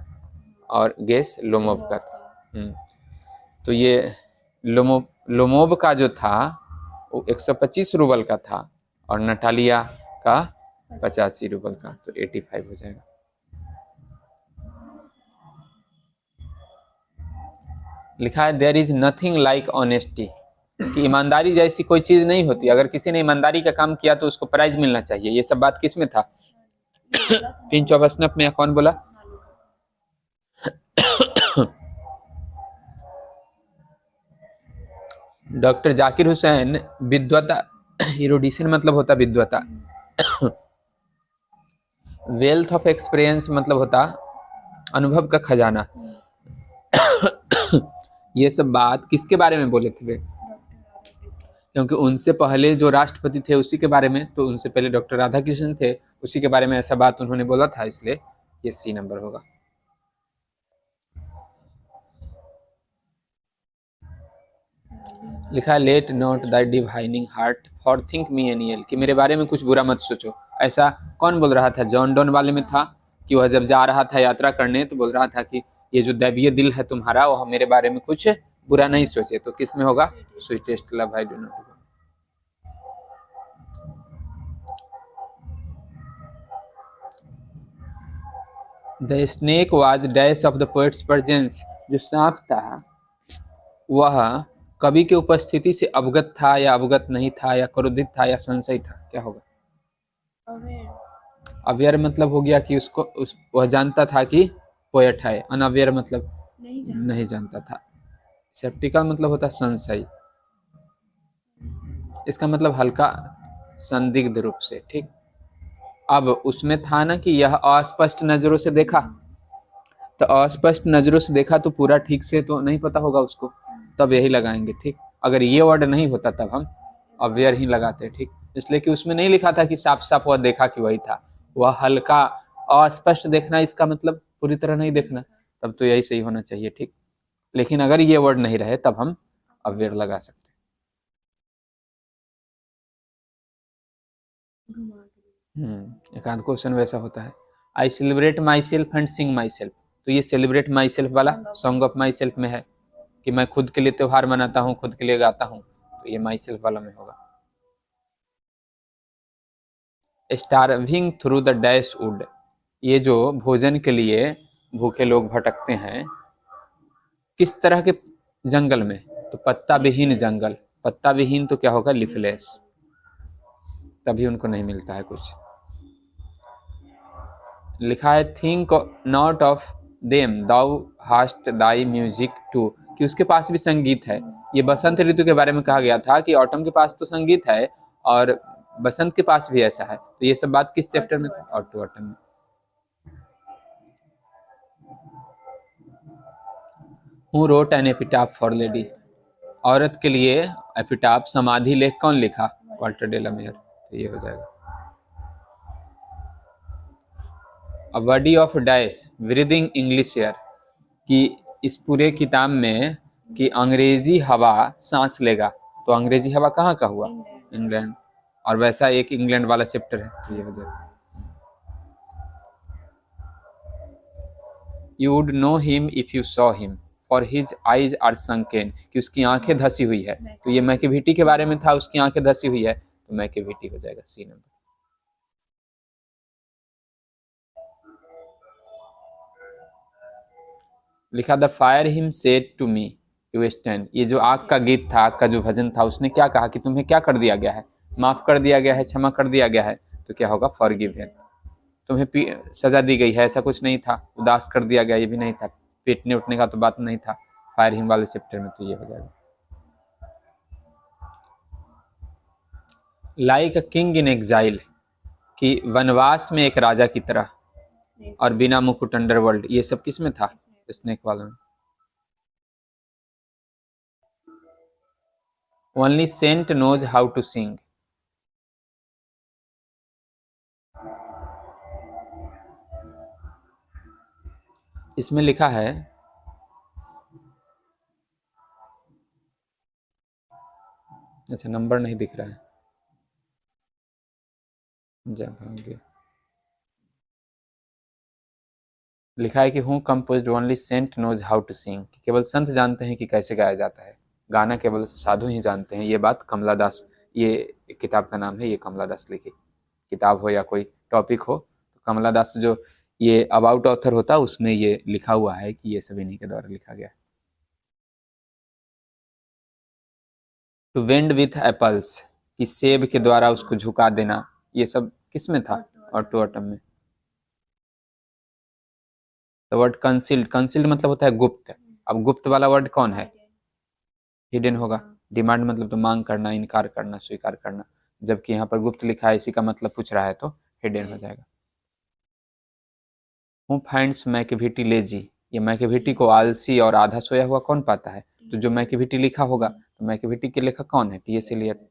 और गैस लोमोव का था। तो ये लोमोव का जो था वो 125 रूबल का था और नटालिया का 85 रूबल का, तो 85 हो जाएगा। लिखा है there is nothing like honesty, कि ईमानदारी जैसी कोई चीज नहीं होती, अगर किसी ने ईमानदारी का काम किया तो उसको प्राइज मिलना चाहिए। ये सब बात किस में था? पिंच ऑफ स्नैप में। कौन बोला? डॉक्टर जाकिर हुसैन विद्वता, इरोडिशन मतलब होता विद्वता, वेल्थ ऑफ एक्सपीरियंस मतलब होता अनुभव का खजाना। ये सब बात किसके बारे में बोले थे वे? क्योंकि उनसे पहले जो राष्ट्रपति थे उसी के बारे में, तो उनसे पहले डॉक्टर राधा कृष्णन थे, उसी के बारे में ऐसा बात उन्होंने बोला था, इसलिए ये सी नंबर होगा। लिखा है let not the divining heart forethink me any ill, कि मेरे बारे में कुछ बुरा मत सोचो। ऐसा कौन बोल रहा था? जॉन डॉन वाले में था कि वह जब जा रहा था यात्रा करने तो बोल रहा था कि ये जो दैवीय दिल है तुम्हारा वह मेरे बारे में कुछ बुरा नहीं सोचे, तो किस में होगा? Sweetest love I do not go. The snake was dash of the poets presence, जो सांप था वह कवि की उपस्थिति से अवगत था या अवगत नहीं था, या क्रोधित था या संशय था, क्या होगा? अवेयर। अवेयर मतलब हो गया कि उसको वह जानता था कि पोएट है, अनअवेयर मतलब नहीं जानता था। सेप्टिकल मतलब होता संशय, इसका मतलब हल्का संदिग्ध रूप से, ठीक। अब उसमें था ना कि यह अस्पष्ट नजरों से देखा, तो अस्पष्ट नजरों से देखा तो पूरा ठीक से तो नहीं पता होगा उसको, तब यही लगाएंगे, ठीक। अगर ये वर्ड नहीं होता तब हम अवेयर ही लगाते, ठीक। इसलिए कि उसमें नहीं लिखा था कि साफ साफ वह देखा कि वही था, वह हल्का अस्पष्ट देखना, इसका मतलब पूरी तरह नहीं देखना, तब तो यही सही होना चाहिए, ठीक। लेकिन अगर ये वर्ड नहीं रहे तब हम अवेयर लगा सकते। एक आध क्वेश्चन वैसा होता है, I celebrate my self and Singh my self, तो ये सेलिब्रेट माई सेल्फ वाला सॉन्ग ऑफ माई सेल्फ में है कि मैं खुद के लिए त्योहार मनाता हूँ, खुद के लिए गाता हूँ, तो ये माई सेल्फ वाला में होगा। Starving through the dash would, ये जो भोजन के लिए भूखे लोग भटकते हैं किस तरह के जंगल में? तो पत्ता विहीन जंगल, पत्ता विहीन तो क्या होगा? लिफलेस, तभी उनको नहीं मिलता है कुछ। लिखा है think not of them thou hast thy music too, कि उसके पास भी संगीत है। ये बसंत ऋतु के बारे में कहा गया था कि ऑटम के पास तो संगीत है और बसंत के पास भी ऐसा है, तो ये सब बात किस चैप्टर में था? ऑटो ऑटम में। Who wrote an epitaph for lady, औरत के लिए एपिटाफ समाधि लेख कौन लिखा? वाल्टर डेलामेयर, तो ये हो जाएगा। A body of dash breathing English air, कि इस पूरे किताब में कि अंग्रेजी हवा सांस लेगा, तो अंग्रेजी हवा कहाँ का हुआ? इंग्लैंड, और वैसा एक इंग्लैंड वाला चैप्टर है, तो ये हो जाएगा। You would know him if you saw him और हिज आईज आर संकेन, कि उसकी आंखें धसी हुई है। तो ये मैकेविटी के बारे में था, उसकी आंखें धसी हुई है, तो मैकेविटी हो जाएगा सी नंबर। लिखा the fire him said to me to stand, ये जो आग का गीत था, आग का जो भजन था, उसने क्या कहा कि तुम्हें क्या कर दिया गया है, माफ कर दिया गया है, क्षमा कर दिया गया है। तो क्या होगा, फॉरगिवन। तुम्हें सजा दी गई है, ऐसा कुछ नहीं था। उदास कर दिया गया, ये भी नहीं था। पीटने उठने का तो बात नहीं था फायर हिम वाले चैप्टर में, तो ये हो जाएगा। Like a king in exile, कि वनवास में एक राजा की तरह, और बिना मुकुट अंडरवर्ल्ड, ये सब किस में था, स्नेक वाले में। Only saint knows how to sing, इसमें लिखा है अच्छा नंबर नहीं दिख रहा है, जब होंगे लिखा है कि who compose only saint knows how to sing, केवल संत जानते हैं कि कैसे गाया जाता है, गाना केवल साधु ही जानते हैं। ये बात कमला दास, ये किताब का नाम है, ये कमला दास लिखी किताब हो या कोई टॉपिक हो, तो कमला दास जो ये अबाउट ऑथर होता है उसमें ये लिखा हुआ है कि ये सब इन्हीं के द्वारा लिखा गया है। टू वेंड विथ एप्पल्स, कि सेब के द्वारा उसको झुका देना, ये सब किस में था, और टू ऑटम में। द वर्ड कंसील्ड, कंसील्ड मतलब होता है गुप्त। अब गुप्त वाला वर्ड कौन है, हिडन होगा। डिमांड मतलब तो मांग करना, इनकार करना, स्वीकार करना, जबकि यहाँ पर गुप्त लिखा है, इसी का मतलब पूछ रहा है, तो हिडन हो जाएगा। हु फाइंड्स मैकेविटी लेजी, ये मैकेविटी को आलसी और आधा सोया हुआ कौन पाता है, तो जो मैकेविटी लिखा होगा, तो मैकेविटी के लेखक कौन है, टी.एस. एलियट।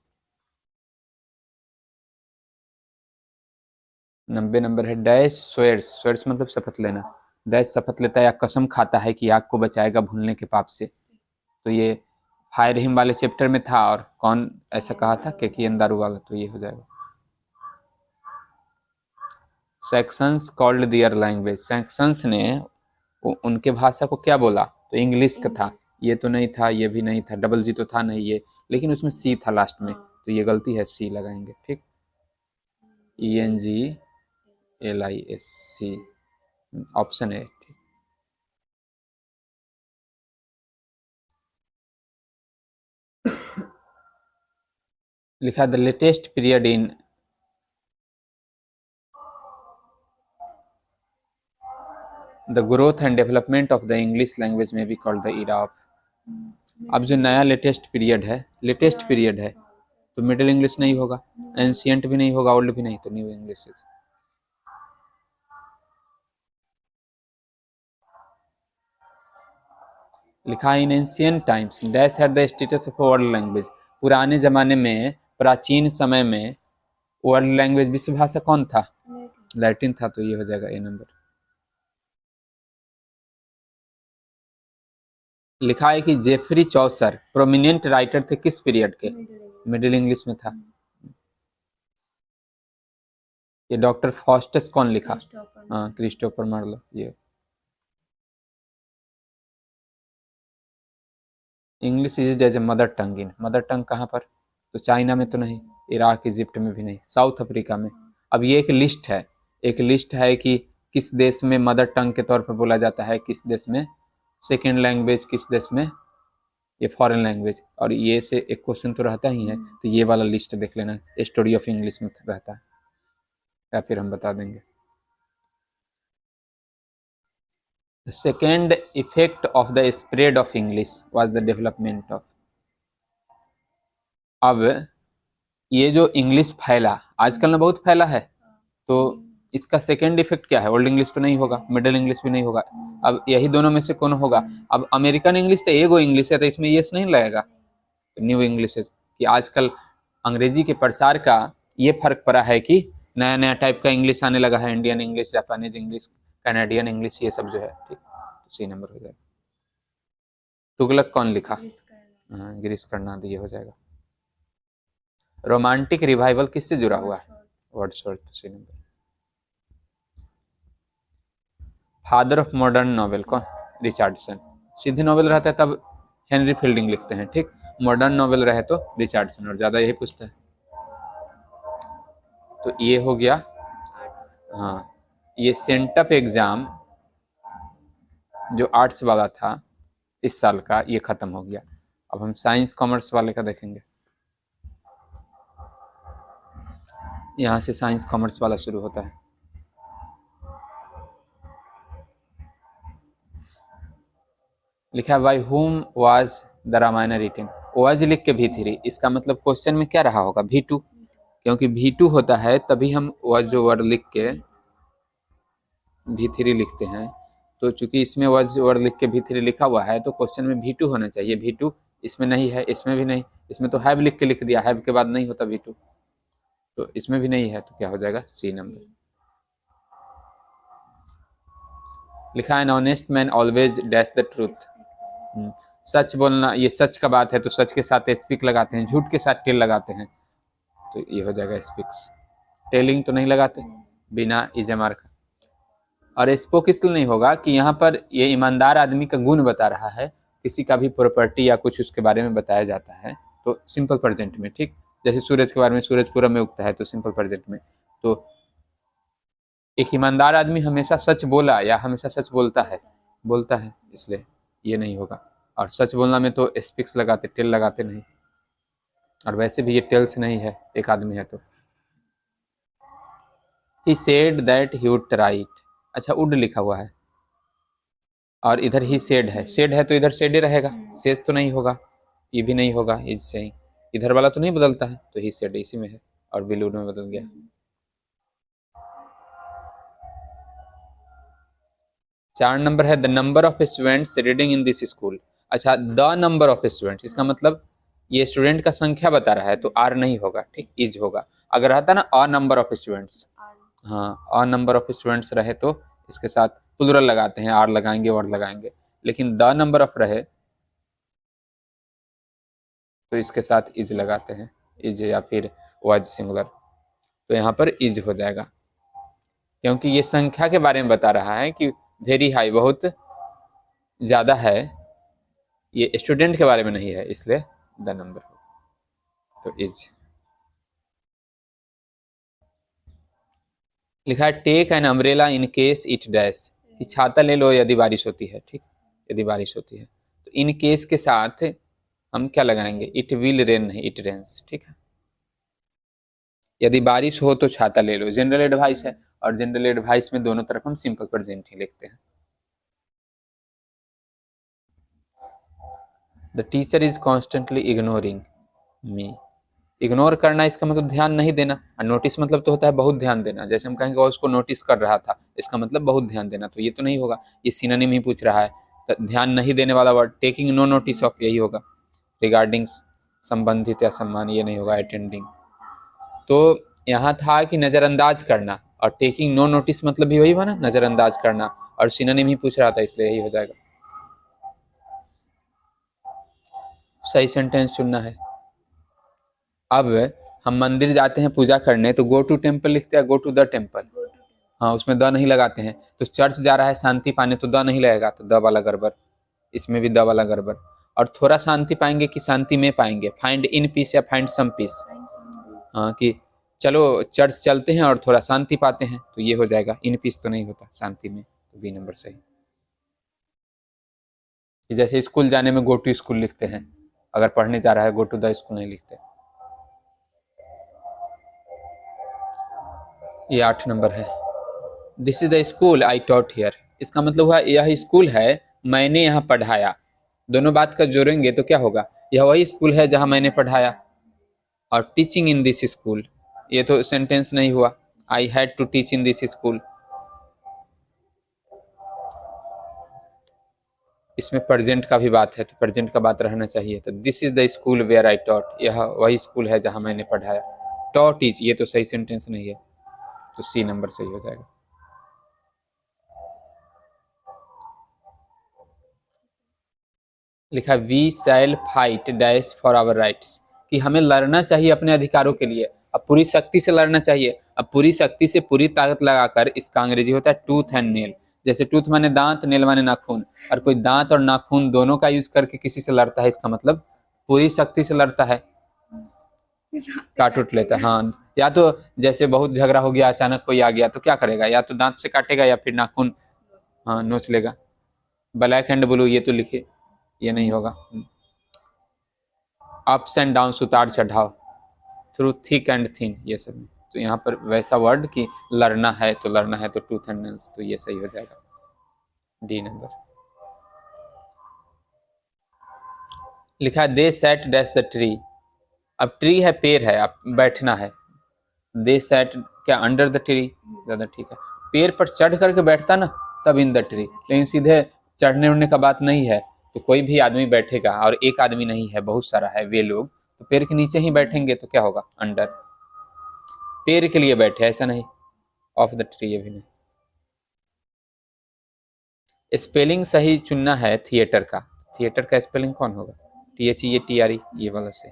90 नंबर है डैश स्वेयर्स, स्वेयर्स मतलब शपथ लेना, डैश शपथ लेता है या कसम खाता है कि आग को बचाएगा भूलने के पाप से। तो ये फायर हिम वाले चैप्टर में था, और कौन ऐसा कहा था, केकियन दारू वाला, तो ये हो जाएगा। सैक्सन्स कॉल्ड दियर लैंग्वेज, सैक्सन्स ने उनके भाषा को क्या बोला, तो इंग्लिश का था। ये तो नहीं था, ये भी नहीं था, डबल जी तो था नहीं ये, लेकिन उसमें सी था लास्ट में, तो ये गलती है, सी लगाएंगे। ठीक, ENGLISC ऑप्शन है। लिखा the latest period in, the growth and development of the English language में भी कॉल्ड द इरा ऑफ। अब जो नया लेटेस्ट पीरियड है, लेटेस्ट पीरियड है, तो मिडिल इंग्लिश नहीं होगा, एंशियंट भी नहीं होगा, ओल्ड भी नहीं, तो न्यू इंग्लिश है। लिखा in ancient times dash had the status of world language, पुराने जमाने में, प्राचीन समय में वर्ल्ड लैंग्वेज विश्व भाषा कौन था, लैटिन था, तो ये हो जाएगा ए नंबर। लिखा है कि जेफरी चौसर प्रोमिनेंट राइटर थे किस पीरियड के, मिडिल इंग्लिश में था। ये डॉक्टर फॉस्टस कौन लिखा, हाँ क्रिस्टोफर मार्लो। ये English is as a mother tongue in, mother tongue कहाँ पर, तो चाइना में तो नहीं, इराक इजिप्ट में भी नहीं, साउथ अफ्रीका में। अब ये एक लिस्ट है, एक लिस्ट है कि किस देश में मदर टंग के तौर पर बोला जाता है, किस देश में सेकेंड लैंग्वेज, किस देश में ये फॉरेन लैंग्वेज, और ये से एक क्वेश्चन तो रहता ही है, तो ये वाला लिस्ट देख लेना, स्टोरी ऑफ इंग्लिश में रहता है, या फिर हम बता देंगे। The second effect of the spread of English was the development of, अब ये जो इंग्लिश फैला, आजकल ना बहुत फैला है, तो इसका सेकेंड इफेक्ट क्या है, ओल्ड इंग्लिश तो नहीं होगा, मिडिल इंग्लिश भी नहीं होगा, अब यही दोनों में से कौन होगा। अब अमेरिकन इंग्लिश तो एगो इंग्लिश है, तो इसमें यस नहीं लगेगा, तो न्यू इंग्लिश है, कि आजकल अंग्रेजी के प्रसार का ये फर्क पड़ा है कि नया नया टाइप का इंग्लिश आने लगा है, Indian English, Japanese English, Canadian English, ये सब जो है। ठीक, सी नंबर हो जाएगा। तुगलक कौन लिखा, हाँ गिरीश कर्नाड, ये हो जाएगा। रोमांटिक रिवाइवल किससे जुड़ा हुआ है, Wordsworth, C number. Father of modern novel कौन, रिचर्डसन। सीधे नॉवेल रहता है तब हेनरी फील्डिंग लिखते हैं, ठीक। मॉडर्न नॉवेल रहे तो रिचर्डसन, और ज़्यादा यही पूछता है। तो ये हो गया। हाँ, ये सेंटअप एग्जाम जो आर्ट्स वाला था इस साल का, ये खत्म हो गया। अब हम साइंस कॉमर्स वाले का देखेंगे। यहाँ से साइंस कॉमर्स वाला शुरू होता है। लिखा है by whom was the Ramayana written. Was लिख के V3, इसका मतलब क्वेश्चन में क्या रहा होगा, V2, क्योंकि V2 होता है तभी हम वाज जो वर्ड लिख के V3 लिखते हैं। तो चूंकि इसमें वाज वर्ड लिख के V3 लिखा हुआ है तो क्वेश्चन में V2 होना चाहिए। V2 इसमें नहीं है, इसमें भी नहीं, इसमें तो हैव लिख के लिख दिया, हैव के बाद नहीं होता V2, तो इसमें भी नहीं है, तो क्या हो जाएगा, C नंबर। लिखा है an honest man always dash the truth. सच बोलना, ये सच का बात है तो सच के साथ स्पीक लगाते हैं, झूठ के साथ टेल लगाते हैं, तो ये हो जाएगा स्पीक्स। टेलिंग तो नहीं लगाते बिना इजमार का। और स्पोक इसलिए नहीं होगा कि यहाँ पर ये ईमानदार आदमी का गुण बता रहा है, किसी का भी प्रॉपर्टी या कुछ उसके बारे में बताया जाता है, तो सिंपल प्रेजेंट में, ठीक। जैसे सूरज के बारे में सूरज पूरब में उगता है तो सिंपल प्रेजेंट में। तो एक ईमानदार आदमी हमेशा सच बोला या हमेशा सच बोलता है, इसलिए ये नहीं होगा। और सच बोलना में तो स्पीक्स लगाते, टेल लगाते नहीं, और वैसे भी ये टेल्स नहीं है, एक आदमी है तो। He said that he would write. अच्छा, वुड लिखा हुआ है और इधर ही सेड है तो इधर सेड रहेगा, सेज तो नहीं होगा, ये भी नहीं होगा, इज से ही इधर वाला तो नहीं बदलता है, तो ही सेड इसी में है और विल में बदल गया। 4 नंबर है the number of students reading in this school. अच्छा, द नंबर ऑफ स्टूडेंट्स, इसका मतलब ये स्टूडेंट का संख्या बता रहा है तो आर नहीं होगा, ठीक, इज होगा। अगर रहता ना अ नंबर ऑफ स्टूडेंट्स, हाँ, अ नंबर ऑफ स्टूडेंट्स रहे तो इसके साथ प्लूरल लगाते हैं, आर लगाएंगे, वर्ड लगाएंगे। लेकिन द नंबर ऑफ रहे तो इसके साथ इज लगाते हैं, इज या फिर वाज सिंगुलर, तो यहाँ पर इज हो जाएगा, क्योंकि ये संख्या के बारे में बता रहा है कि वेरी हाई, बहुत ज़्यादा है, ये स्टूडेंट के बारे में नहीं है, इसलिए द नंबर हो, तो इज। लिखा है take an umbrella in case it dash, कि छाता ले लो यदि बारिश होती है, ठीक, यदि बारिश होती है। तो इन केस के साथ हम क्या लगाएंगे, इट विल रेन नहीं, इट रेन्स, ठीक है। यदि बारिश हो तो छाता ले लो, जनरल एडवाइस है, और जनरल एडवाइस में दोनों तरफ हम सिंपल प्रेजेंट ही लिखते हैं। The teacher is constantly ignoring me. Ignore करना इसका मतलब ध्यान नहीं देना, और नोटिस मतलब तो होता है बहुत ध्यान देना। जैसे हम कहेंगे उसको नोटिस कर रहा था, इसका मतलब बहुत ध्यान देना, तो ये तो नहीं होगा, ये सिनोनिम ही पूछ रहा है। तो ध्यान नहीं देने वाला word taking no notice of, यही होगा। रिगार्डिंग संबंधित या सम्मान, ये नहीं होगा। अटेंडिंग, तो यहाँ था कि नज़रअंदाज करना, और टेकिंग नो नोटिस मतलब भी वही हुआ ना, नज़रअंदाज करना, और सिनोनिम ही पूछ रहा था, इसलिए यही हो जाएगा। सही सेंटेंस चुनना है। अब हम मंदिर जाते हैं पूजा करने तो गो टू टेम्पल लिखते हैं, गो टू द टेम्पल, हाँ, उसमें द नहीं लगाते हैं। तो चर्च जा रहा है शांति पाने तो द नहीं लगेगा, तो द वाला गड़बड़, इसमें भी द वाला गड़बड़। और थोड़ा शांति पाएंगे कि शांति में पाएंगे, फाइंड इन पीस या फाइंड सम पीस, हाँ, कि चलो चर्च चलते हैं और थोड़ा शांति पाते हैं, तो ये हो जाएगा। इन पीस तो नहीं होता शांति में, तो बी नंबर सही। जैसे स्कूल जाने में गो टू स्कूल लिखते हैं, अगर पढ़ने जा रहा है गो टू द स्कूल नहीं लिखते। ये 8 नंबर है। This is the school I taught here, इसका मतलब हुआ यह स्कूल है मैंने यहाँ पढ़ाया। दोनों बात का जोड़ेंगे तो क्या होगा, यह वही स्कूल है जहाँ मैंने पढ़ाया। और टीचिंग इन दिस स्कूल, ये तो सेंटेंस नहीं हुआ, I had to teach in this school, इसमें प्रेजेंट का भी बात है तो प्रेजेंट का बात रहना चाहिए। तो this is the school where I taught, यह वही स्कूल है जहाँ मैंने पढ़ाया। टॉट इज, ये तो सही सेंटेंस नहीं है, तो सी नंबर सही हो जाएगा। लिखा we shall fight dash for our rights, कि हमें लड़ना चाहिए अपने अधिकारों के लिए, अब पूरी शक्ति से लड़ना चाहिए। अब पूरी शक्ति से पूरी ताकत लगाकर, इसका अंग्रेजी होता है टूथ एंड नेल, जैसे टूथ माने दांत, नेल माने नाखून, और कोई दांत और नाखून दोनों का यूज करके किसी से लड़ता है, इसका मतलब पूरी शक्ति से लड़ता है, काट उठ लेता है। हाँ, या तो जैसे बहुत झगड़ा हो गया, अचानक कोई आ गया तो क्या करेगा, या तो दांत से काटेगा या फिर नाखून हाँ नोच लेगा। ब्लैक एंड ब्लू ये तो लिखे, ये नहीं होगा। अप्स एंड डाउन्स, उतार चढ़ाव, थ्रू थिक एंड थिन, ये सब। तो यहाँ पर वैसा वर्ड कि लड़ना है तो लड़ना है, तो टूथ एंड नेल्स, तो ये सही हो जाएगा, डी नंबर। लिखा है दे सेट डैश द ट्री। अब ट्री है, पेड़ है, अब बैठना है। दे सेट क्या अंडर द ट्री, ज्यादा ठीक है। पेड़ पर चढ़ करके बैठता ना, तब इन द ट्री, लेकिन सीधे चढ़ने उड़ने का बात नहीं है। तो कोई भी आदमी बैठेगा, और एक आदमी नहीं है, बहुत सारा है वे लोग, तो पेड़ के नीचे ही बैठेंगे, तो क्या होगा, अंडर। पेड़ के लिए बैठे, ऐसा नहीं ऑफ द ट्री, भी नहीं। स्पेलिंग सही चुनना है थिएटर का। थिएटर का स्पेलिंग कौन होगा, THEATRE, ये वाला से।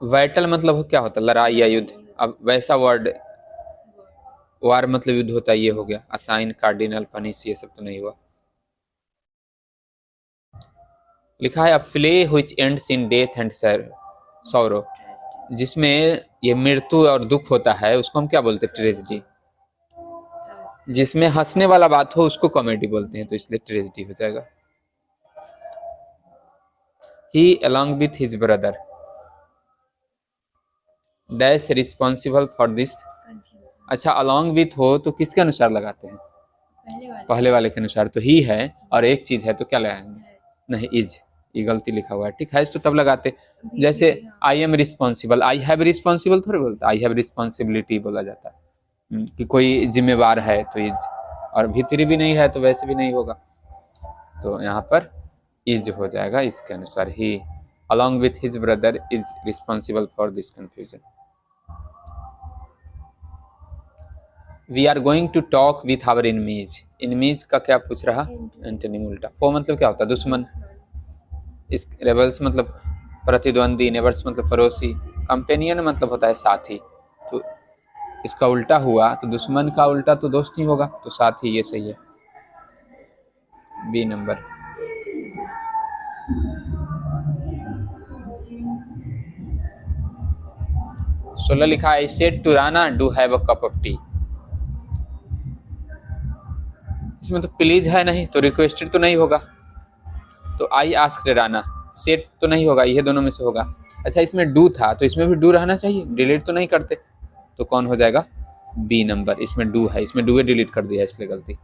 वाइटल मतलब क्या होता है, लड़ाई या युद्ध। अब वैसा वर्ड, वार मतलब युद्ध होता है, ये हो गया। असाइन, कार्डिनल, पनिश, ये सब तो नहीं हुआ। लिखा है अ play which ends in death and sorrow, जिसमें ये मृत्यु और दुख होता है, उसको हम क्या बोलते हैं, ट्रेजेडी। जिसमें हंसने वाला बात हो उसको कॉमेडी बोलते हैं, तो इसलिए ट्रेजेडी हो जाएगा। He along with his brother dash responsible for this. अच्छा, अलॉन्ग विथ हो तो किसके अनुसार लगाते हैं, पहले वाले के अनुसार। तो ही है और एक चीज है, तो क्या लगाएंगे, नहीं इज, ये गलती लिखा हुआ है, ठीक है, तो तब लगाते। जैसे I am responsible, I have responsible थोड़ी बोलता, आई हैव रिस्पॉन्सिबिलिटी बोला जाता है। कि कोई जिम्मेवार है तो इज, और भीतरी भी नहीं है तो वैसे भी नहीं होगा, तो यहाँ पर इज हो जाएगा इसके अनुसार। ही along with his brother is responsible for this confusion. We are going to talk with our enemies. enemies का क्या पूछ रहा, एंटोनिम उल्टा। फो मतलब क्या होता है, दुश्मन। इस रेबल्स मतलब प्रतिद्वंदी, नेबर्स मतलब पड़ोसी, कंपेनियन मतलब होता है साथी। तो इसका उल्टा हुआ, तो दुश्मन का उल्टा तो दोस्त ही होगा, तो साथी, ये सही है, बी नंबर। सोलह लिखा है said to Rana do have a cup of tea. इसमें तो प्लीज है नहीं, तो रिक्वेस्टेड तो नहीं होगा, तो आई आस्क्ड राना। सेट तो नहीं होगा, ये दोनों में से होगा। अच्छा, इसमें डू था, तो इसमें भी डू रहना चाहिए, डिलीट तो नहीं करते, तो कौन हो जाएगा, बी नंबर। इसमें डू है, इसमें डू डिलीट कर दिया, इसलिए गलती।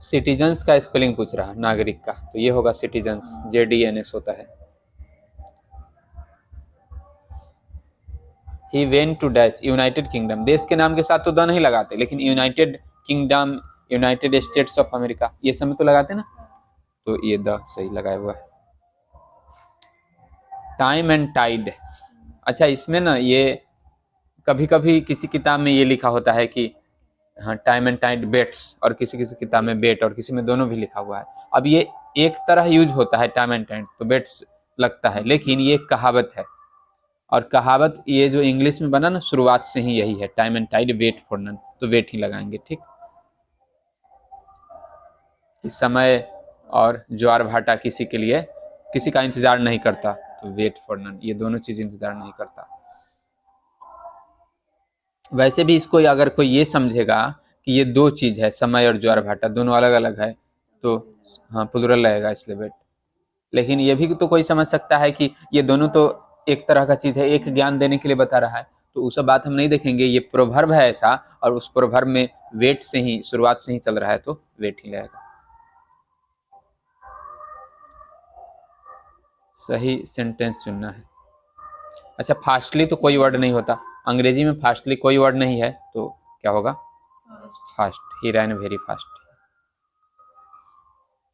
सिटीजन्स का स्पेलिंग पूछ रहा, नागरिक का, तो ये होगा सिटीजन्स, JDNS होता है। He went to dash United Kingdom, देश के नाम के साथ तो द नहीं लगाते, लेकिन United kingdom, United states of America, ये सब में तो लगाते ना, तो ये द सही लगाया हुआ है। टाइम एंड टाइड, अच्छा इसमें ना ये कभी कभी किसी किताब में ये लिखा होता है कि हाँ टाइम एंड टाइड बेट्स, और किसी किसी किताब में बेट, और किसी में दोनों भी लिखा हुआ है। अब ये एक तरह यूज होता है टाइम एंड टाइड, तो बेट्स लगता है, लेकिन ये कहावत है, और कहावत ये जो इंग्लिश में बना ना, शुरुआत से ही यही है, time and tide wait for none, तो वेट ही लगाएंगे, ठीक। कि समय और ज्वार भाटा किसी के लिए, किसी का इंतजार नहीं करता, तो वेट फॉर नन, ये दोनों चीज इंतजार नहीं करता। वैसे भी इसको अगर कोई ये समझेगा कि ये दो चीज है, समय और ज्वार भाटा दोनों अलग अलग है, तो हाँ प्लुरल रहेगा, इसलिए वेट। लेकिन ये भी तो कोई समझ सकता है कि ये दोनों तो एक तरह का चीज है, एक ज्ञान देने के लिए बता रहा है, तो उस बात हम नहीं देखेंगे, ये प्रोवर्ब है ऐसा, और उस प्रोवर्ब में वेट से ही, शुरुआत से ही चल रहा है, तो वेट ही रहेगा। सही सेंटेंस चुनना है। अच्छा, फास्टली तो कोई वर्ड नहीं होता, अंग्रेजी में फास्टली कोई वर्ड नहीं है, तो क्या होगा, फास्ट। ही रैन वेरी फास्ट।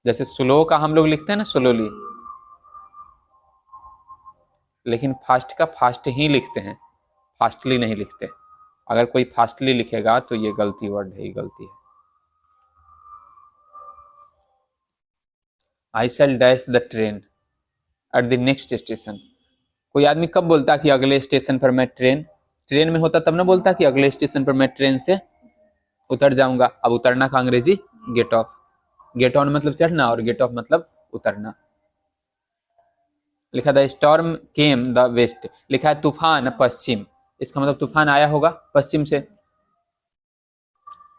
जैसे स्लो का हम लोग लिखते हैं ना, स्लोली, लेकिन फास्ट का फास्ट ही लिखते हैं, फास्टली नहीं लिखते। अगर कोई फास्टली लिखेगा तो ये गलती वर्ड है, ये गलती है। I shall dash the train at the next station. कोई आदमी कब बोलता कि अगले स्टेशन पर मैं ट्रेन में होता तब ना बोलता कि अगले स्टेशन पर मैं ट्रेन से उतर जाऊंगा। अब उतरना का अंग्रेजी गेट ऑफ। गेट ऑन मतलब चढ़ना और गेट ऑफ मतलब उतरना। लिखा the storm came the west, लिखा है तूफान पश्चिम, इसका मतलब तूफान आया होगा पश्चिम से।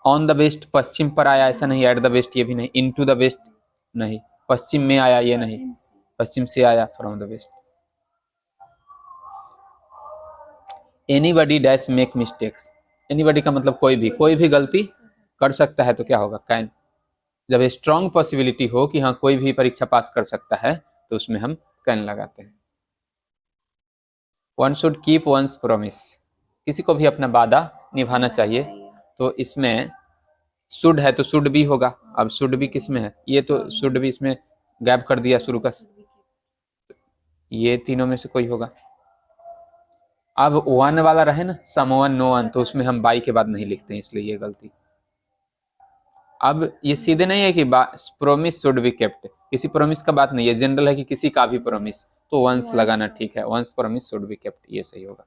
ऑन द वेस्ट पश्चिम पर आया ऐसा नहीं, एट द वेस्ट ये भी नहीं, इनटू द वेस्ट नहीं, पश्चिम में आया ये नहीं, पश्चिम से आया, from the west. Anybody dash make mistakes, anybody का मतलब कोई भी गलती कर सकता है, तो क्या होगा कैन। जब स्ट्रॉन्ग पॉसिबिलिटी हो कि हाँ कोई भी परीक्षा पास कर सकता है तो उसमें हम कैन लगाते हैं। One should keep once promise, किसी को भी अपना वादा निभाना चाहिए, तो इसमें शुड है तो शुड भी होगा। अब शुड भी किस में है, ये तो शुड भी इसमें गैप कर दिया शुरू का, ये तीनों में से कोई होगा। अब वन वाला रहे ना, सम वन नो वन, तो उसमें हम बाई के बाद नहीं लिखते हैं, इसलिए ये गलती। अब ये सीधे नहीं है कि प्रोमिस शुड बी केप्ट, किसी प्रोमिस का बात नहीं है, जनरल है कि किसी का भी प्रोमिस, तो वंस लगाना ठीक है, once promise should be kept, ये सही होगा।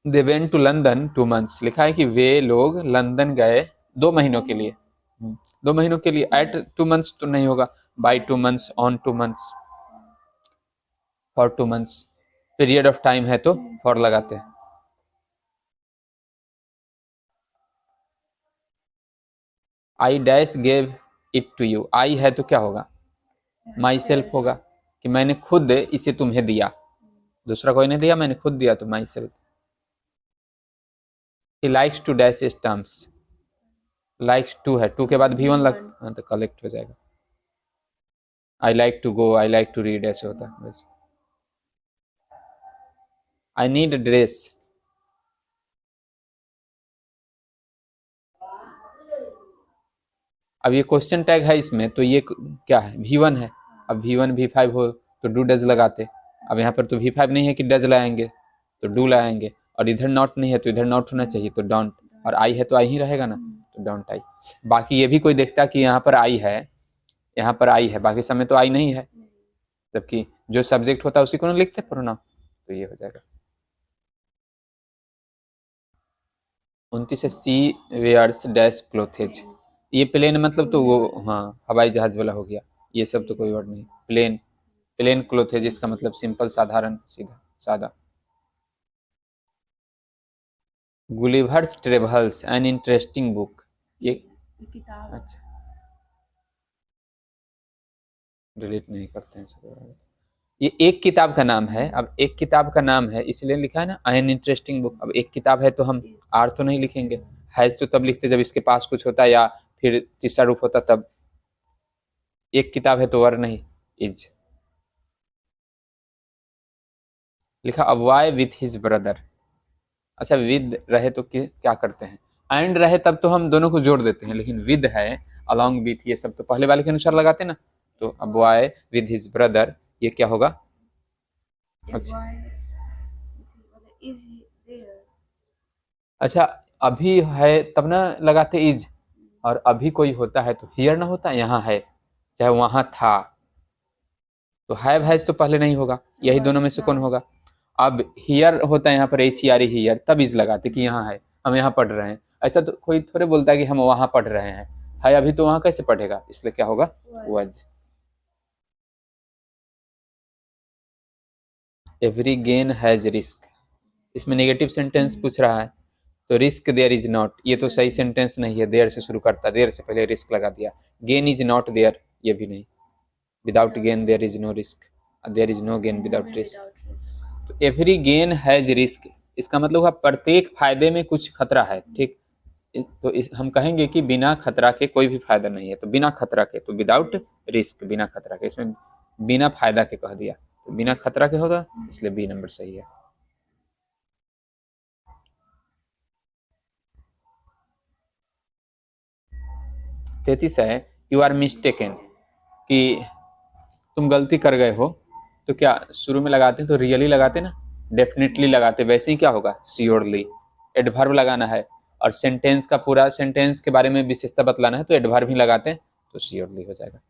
They went to London 2 months, लिखा है कि वे लोग लंदन गए 2 महीनों के लिए। 2 महीनों के लिए, एट 2 months तो नहीं होगा, by 2 months, on 2 months, for 2 months, period of time है तो फॉर लगाते हैं। I dash gave it to you, I है तो क्या होगा, माई सेल्फ होगा, कि मैंने खुद इसे तुम्हें दिया, दूसरा कोई नहीं दिया, मैंने खुद दिया, तो myself. He likes to dash stumps, likes to है, टू के बाद भी वन लग, हाँ तो कलेक्ट हो जाएगा। I like to go, I like to read, ऐसे होता है बस। आई नीड ड्रेस, अब ये क्वेश्चन टैग है इसमें, तो ये क्या है, V1 है। अब V1 V5 हो तो डू डज लगाते, अब यहाँ पर तो V5 नहीं है कि डज लाएंगे, तो डू लाएंगे, और इधर नॉट नहीं है तो इधर नॉट होना चाहिए, तो डोंट, और आई है तो आई ही रहेगा ना, तो डोंट आई। बाकी ये भी कोई देखता कि यहाँ पर आई है, यहाँ पर आई है, बाकी समय तो आई नहीं है, जबकि जो सब्जेक्ट होता है उसी को ना लिखते प्रोनाउन, तो ये हो जाएगा। 29 है सी वेयर्स डैश क्लोथेज, ये प्लेन मतलब तो वो हाँ हवाई जहाज वाला हो गया, ये सब तो कोई वर्ड नहीं, प्लेन, प्लेन क्लोथेज, इसका मतलब सिंपल, साधारण, सीधा, सादा। Gulliver's travels an interesting book, ये किताब, अच्छा डिलीट नहीं करते हैं सब, ये एक किताब का नाम है। अब एक किताब का नाम है इसलिए लिखा है ना एन इंटरेस्टिंग बुक, अब एक किताब है तो हम आर तो नहीं लिखेंगे, हैज तो तब लिखते जब इसके पास कुछ होता या फिर तीसरा रूप होता तब, एक किताब है तो वर नहीं, इज। लिखा a boy with his brother, अच्छा विद रहे तो क्या करते हैं, एंड रहे तब तो हम दोनों को जोड़ देते हैं, लेकिन विद है, अलॉन्ग विथ, ये सब तो पहले वाले के अनुसार लगाते ना, तो a boy with his brother, ये क्या होगा, अच्छा अच्छा अभी है तब ना लगाते इज, और अभी कोई होता है तो हियर ना होता, यहाँ है, चाहे वहां था, तो हैव हैज तो पहले नहीं होगा, यही दोनों में से कौन होगा। अब हियर होता है यहाँ पर एच आर हियर, तब इज लगाते कि यहाँ है, हम यहाँ पढ़ रहे हैं, ऐसा तो कोई थोड़े बोलता है कि हम वहां पढ़ रहे हैं, है अभी तो वहां कैसे पढ़ेगा, इसलिए क्या होगा वज। एवरी गेन हैज रिस्क, इसमें नेगेटिव सेंटेंस पूछ रहा है, तो रिस्क देयर इज नॉट, ये तो सही सेंटेंस नहीं है, देयर से शुरू करता, देयर से पहले रिस्क लगा दिया। गेन इज नॉट देयर, ये भी नहीं, without gain there is no risk, there is no gain without risk. तो एवरी गेन हैज रिस्क, इसका मतलब हुआ प्रत्येक फायदे में कुछ खतरा है, ठीक, तो हम कहेंगे कि बिना खतरा के कोई भी फायदा नहीं है, तो बिना खतरा के, तो विदाउट रिस्क, बिना खतरा के, इसमें बिना फायदा के कह दिया, तो बिना खतरा के होगा, इसलिए बी नंबर सही है। तैतीस है यू आर मिस्टेकन, कि तुम गलती कर गए हो, तो क्या शुरू में लगाते हैं तो रियली लगाते ना, डेफिनेटली लगाते, वैसे ही क्या होगा श्योरली, एडवर्ब लगाना है, और सेंटेंस का पूरा सेंटेंस के बारे में विशेषता बतलाना है तो एडवर्ब ही लगाते हैं, तो श्योरली हो जाएगा।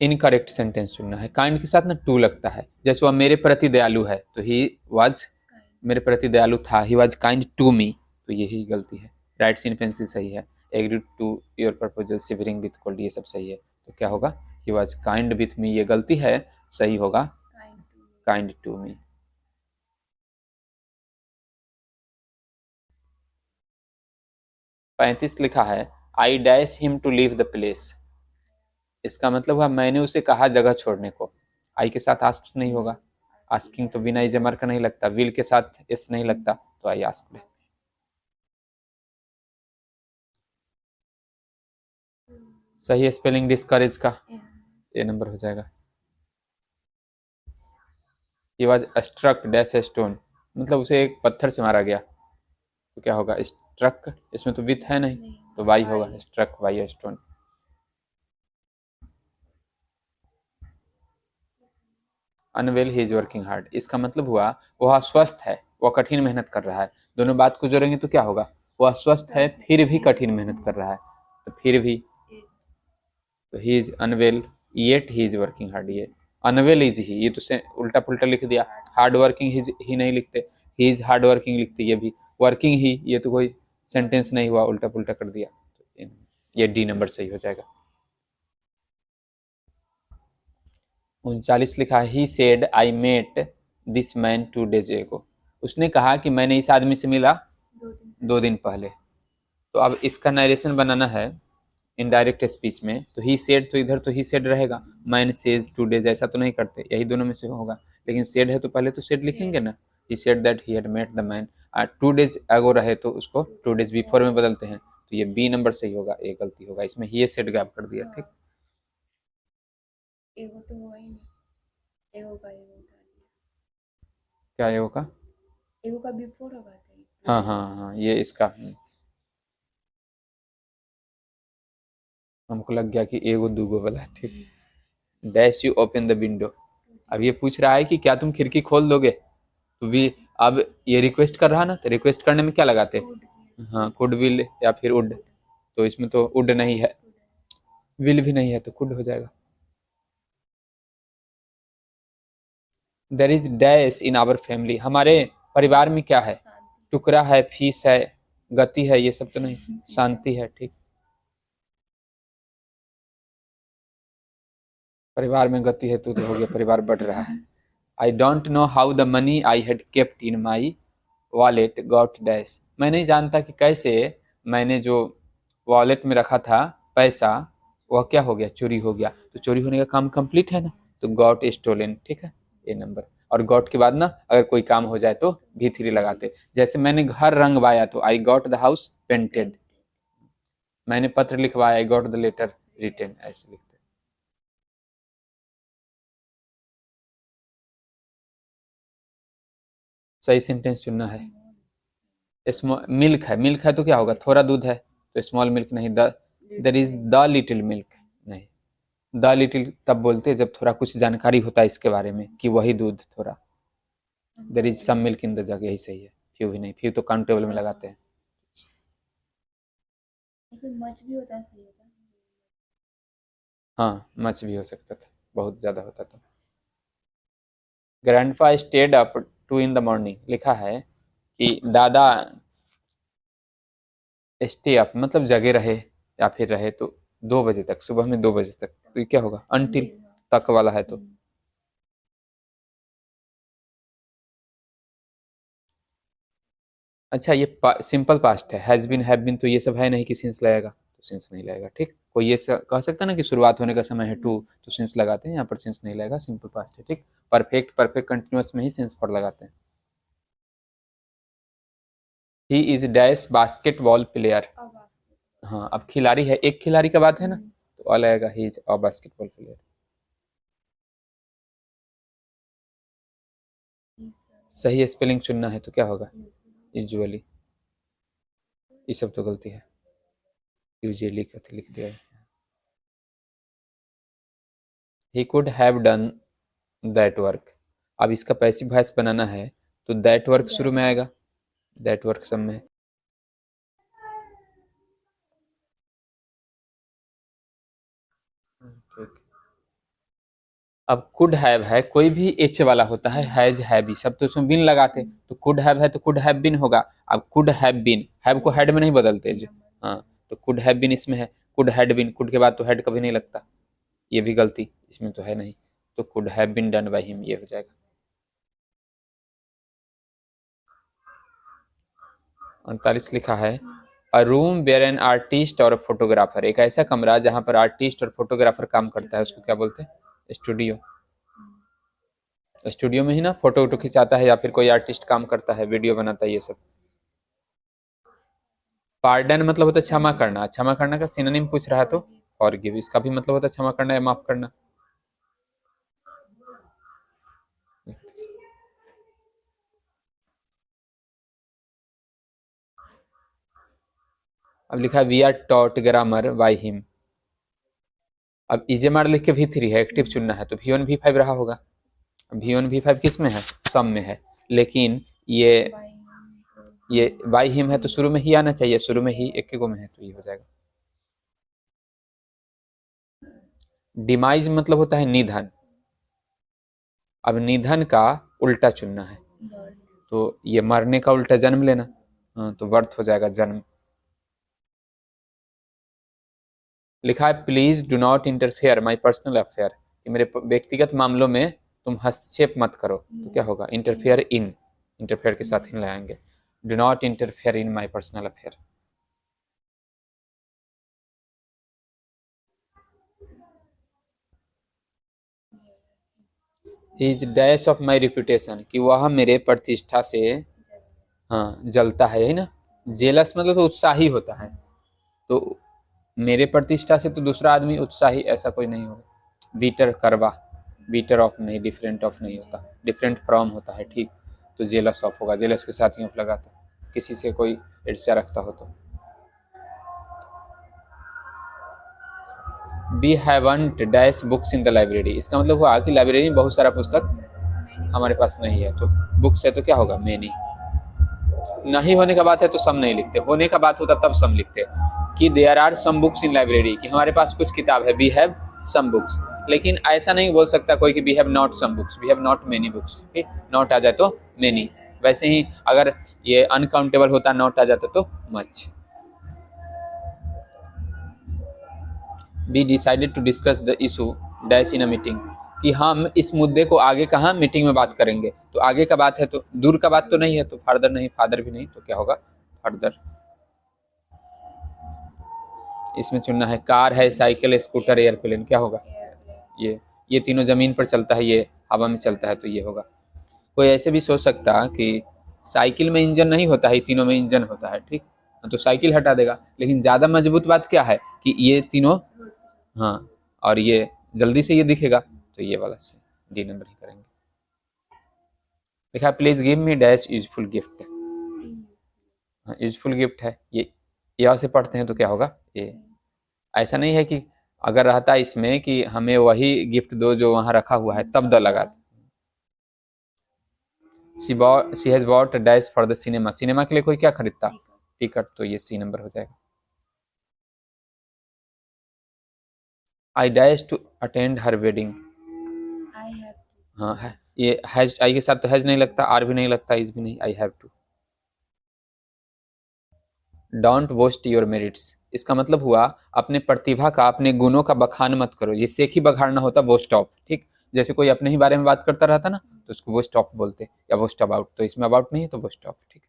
इनकरेक्ट सेंटेंस चुनना है। काइंड के साथ ना टू लगता है, जैसे वह मेरे प्रति दयालु है तो ही वाज मेरे प्रति दयालु था, he was kind to me, तो यही गलती है। राइट्स इन पेंसिल सही है, agreed to your proposal shivering with cold ये सब सही है, तो क्या होगा he was kind with me, ये गलती है, सही होगा काइंड टू मी। पैंतीस लिखा है I dash him to leave the place, इसका मतलब हुआ मैंने उसे कहा जगह छोड़ने को। आई के साथ आस्क नहीं होगा, आस्किंग तो बिना इजमर का नहीं लगता, विल के साथ एस नहीं लगता, तो आई आस्क। सही है स्पेलिंग डिस्करेज का, ए नंबर हो जाएगा। He was struck dash stone, मतलब उसे एक पत्थर से मारा गया, तो क्या होगा स्ट्रक, इसमें तो विथ है नहीं, तो वाई होगा, struck by stone. Unwell he is working hard, इसका मतलब हुआ वह अस्वस्थ है, वह कठिन मेहनत कर रहा है। दोनों बात को जोड़ेंगे तो क्या होगा, वह अस्वस्थ है फिर भी कठिन मेहनत कर रहा है, तो फिर भी, तो he is unwell yet he is working hard, ये अनवेल इज ही, ये तो से उल्टा पुल्टा लिख दिया, हार्ड वर्किंग ही नहीं लिखते, ही इज हार्ड वर्किंग लिखते, ये भी वर्किंग ही, ये तो कोई सेंटेंस नहीं हुआ, उल्टा पुल्टा कर दिया, तो ये डी नंबर सही हो जाएगा। 39 लिखा है he said I met this man 2 days ago, उसने कहा कि मैंने इस आदमी से मिला 2 दिन पहले। तो अब इसका नरेशन बनाना है इनडायरेक्ट स्पीच में, तो ही सेड, तो इधर तो ही सेड रहेगा, मैन सेज 2 days, ऐसा तो नहीं करते, यही दोनों में से होगा, लेकिन सेड है तो पहले तो सेड लिखेंगे ना, he said that he had met the man, 2 days ago रहे तो उसको 2 days बिफोर में बदलते हैं, तो ये बी नंबर सही होगा, ये गलती होगा, इसमें ही सेड गैप कर दिया, ठीक। एगो तो हुआ ही नहीं, एगो का एगो उठा लिया, क्या ये होगा, एगो का बिफोर होगा हाँ हाँ हाँ, ये इसका हमको लग गया कि एगो दूगो वाला है, ठीक। Dash you open the window, अब ये पूछ रहा है कि क्या तुम खिड़की खोल दोगे, तो भी अब ये रिक्वेस्ट कर रहा ना, तो रिक्वेस्ट करने में क्या लगाते, हाँ कुड विल या फिर वुड, तो इसमें तो वुड नहीं है, विल भी नहीं है, तो कुड हो जाएगा। There is dash in our family, हमारे परिवार में क्या है, टुकड़ा है, फीस है, गति है, ये सब तो नहीं, शांति है, ठीक। परिवार में गति है तो हो गया, परिवार बढ़ रहा है। I don't know how the money I had kept in my wallet got dash, मैं नहीं जानता कि कैसे मैंने जो वॉलेट में रखा था पैसा वह क्या हो गया, चोरी हो गया, तो चोरी होने का काम कंप्लीट है ना, तो गॉट स्टोलन, ठीक है, ये नंबर। और गॉट के बाद ना अगर कोई काम हो जाए तो V3 लगाते, जैसे मैंने घर रंगवाया तो I got the house painted, मैंने पत्र लिखवाया I got the letter written, ऐसे लिखते। सही सेंटेंस चुनना है। मिल्क है, मिल्क है तो क्या होगा, थोड़ा दूध है, तो स्मॉल मिल्क नहीं, there is the little milk नहीं, द लिटिल तब बोलते हैं जब थोड़ा कुछ जानकारी होता है इसके बारे में कि वही दूध थोड़ा, there is some milk in the jug, यही सही है, फ्यू ही नहीं, फ्यू तो काउंटेबल में लगाते हैं। मच भी होता है, सही होता है, हाँ मच भी हो सकता था, बहुत ज़्यादा होता तो। ग्रैंडफा state up 2 in the morning, लिखा है कि दादा स्टे अप मतलब जगे रहे या फिर रहे तो 2 बजे तक, सुबह में 2 बजे तक, तो ये क्या होगा अनटिल तक वाला है, तो अच्छा ये सिंपल पास्ट है, हैज बीन हैव बीन, तो ये सब है नहीं कि सिंस लगेगा, तो सिंस नहीं लगेगा, ठीक। कोई ये कह सकता ना कि शुरुआत होने का समय है टू, तो सिंस लगाते हैं, यहाँ पर सिंस नहीं लगेगा, सिंपल पास्ट है, ठीक। परफेक्ट परफेक्ट कंटिन्यूअस में ही सिंस फॉर लगाते हैं। He is dash basketball player, हाँ अब खिलाड़ी है, एक खिलाड़ी का बात है ना, तो ऑल आएगा he is a basketball player. सही स्पेलिंग चुनना है तो क्या होगा यूजुअली, ये सब तो गलती है, यूजुअली लिख दिया। He could have done that work, अब इसका पैसिव वॉइस बनाना है तो दैट वर्क शुरू में आएगा, दैट वर्क सब में। ठीक। अब कुड हैव है, कोई भी एच वाला होता है, हैज हैव ही सब तो उसमें बिन लगाते, तो कुड हैव है तो कुड हैव बिन होगा। अब कुड हैव बिन, हैव को हैड में नहीं बदलते जो, हाँ, तो कुड हैव बिन इसमें है, कुड हैड बिन, कुड के बाद तो हैड कभी नहीं लगता, ये भी गलती इसमें तो है नहीं, तो could have been done by him ये हो जाएगा। 48 लिखा है, a room where an artist और फोटोग्राफर, एक ऐसा कमरा जहां पर आर्टिस्ट और फोटोग्राफर काम करता है उसको क्या बोलते हैं? स्टूडियो। स्टूडियो में ही ना फोटो वोटो खिंचाता है या फिर कोई आर्टिस्ट काम करता है, वीडियो बनाता है ये सब। पार्डन मतलब होता है क्षमा करना, क्षमा करना का सिनोनिम पूछ रहा है तो फॉरगिव, इसका भी मतलब होता है क्षमा करना या माफ करना। अब लिखा है we are taught grammar by him. अब इजेमार लिख के V3 है, एक्टिव चुनना है तो V1 V5 रहा होगा। V1 V5 किस में है? सम में है, लेकिन ये बाय हिम है तो शुरू में ही आना चाहिए, शुरू में ही एक गो में है तो ये हो जाएगा। डिमाइज मतलब होता है निधन, अब निधन का उल्टा चुनना है, तो ये मरने का उल्टा जन्म लेना, हाँ, तो बर्थ हो जाएगा जन्म। लिखा है please do not interfere my personal affair, कि मेरे व्यक्तिगत मामलों में तुम हस्तक्षेप मत करो, तो क्या होगा? इंटरफेयर इन, इंटरफेयर के साथ ही लगाएंगे, do not interfere in my personal affair. Is dash of my reputation, कि वह मेरे प्रतिष्ठा से, हाँ, जलता है, यही ना। जेलस मतलब तो उत्साही होता है, तो मेरे प्रतिष्ठा से तो दूसरा आदमी उत्साही ऐसा कोई नहीं होगा। बीटर करवा, बीटर ऑफ नहीं, डिफरेंट ऑफ नहीं होता, डिफरेंट फ्रॉम होता है, ठीक, तो जेलस ऑफ होगा, जेलस के साथ ही ऑफ लगाता, किसी से कोई ईर्ष्या रखता हो तो। We haven't dash books in the library, इसका मतलब हुआ कि लाइब्रेरी में बहुत सारा पुस्तक हमारे पास नहीं है, तो बुक्स है तो क्या होगा? मेनी। नहीं होने का बात है तो सम नहीं लिखते, होने का बात होता तब सम लिखते, कि there are some books in library, कि हमारे पास कुछ किताब है, वी हैव सम बुक्स। लेकिन ऐसा नहीं बोल सकता कोई कि we have not some books, we have not many books, ठीक, नॉट आ जाए तो मेनी। वैसे ही अगर ये अनकाउंटेबल होता, नॉट आ जाता तो much. We decided to discuss the issue dash in a meeting, कि हम इस मुद्दे को आगे कहाँ मीटिंग में बात करेंगे, तो आगे का बात है तो दूर का बात तो नहीं है, तो फादर नहीं, फादर भी नहीं, तो क्या होगा? फर्दर। इसमें चुनना है कार है, साइकिल, स्कूटर, एयरप्लेन, क्या होगा? ये तीनों जमीन पर चलता है, ये हवा में चलता है, तो ये होगा। कोई ऐसे भी सोच सकता कि साइकिल में इंजन नहीं होता है, तीनों में इंजन होता है, ठीक, तो साइकिल हटा देगा, लेकिन ज्यादा मजबूत बात क्या है कि ये तीनों, हाँ, और ये जल्दी से ये दिखेगा, तो ये वाला से डी नंबर ही करेंगे। लिखा please give me dash useful gift, हाँ, यूजफुल गिफ्ट है, ये यहाँ से पढ़ते हैं तो क्या होगा? ये ऐसा नहीं है कि अगर रहता इसमें कि हमें वही गिफ्ट दो जो वहां रखा हुआ है, तब द लगा। She has bot dash for the cinema, cinema के लिए कोई क्या खरीदता? टिकट, तो ये सी नंबर हो जाएगा। I dash to attend her wedding, हाँ है, ये हैज, आई के साथ तो हैज नहीं लगता, आर भी नहीं लगता, इज भी नहीं, I have to. Don't boast your merits, इसका मतलब हुआ अपने प्रतिभा का, अपने गुणों का बखान मत करो, ये सेख ही बघाड़ना होता, बोस्ट ऑफ, ठीक, जैसे कोई अपने ही बारे में बात करता रहता ना, तो उसको बोस्ट ऑफ बोलते, या बोस्ट अबाउट, तो इसमें अबाउट नहीं है तो बोस्ट ऑफ, ठीक,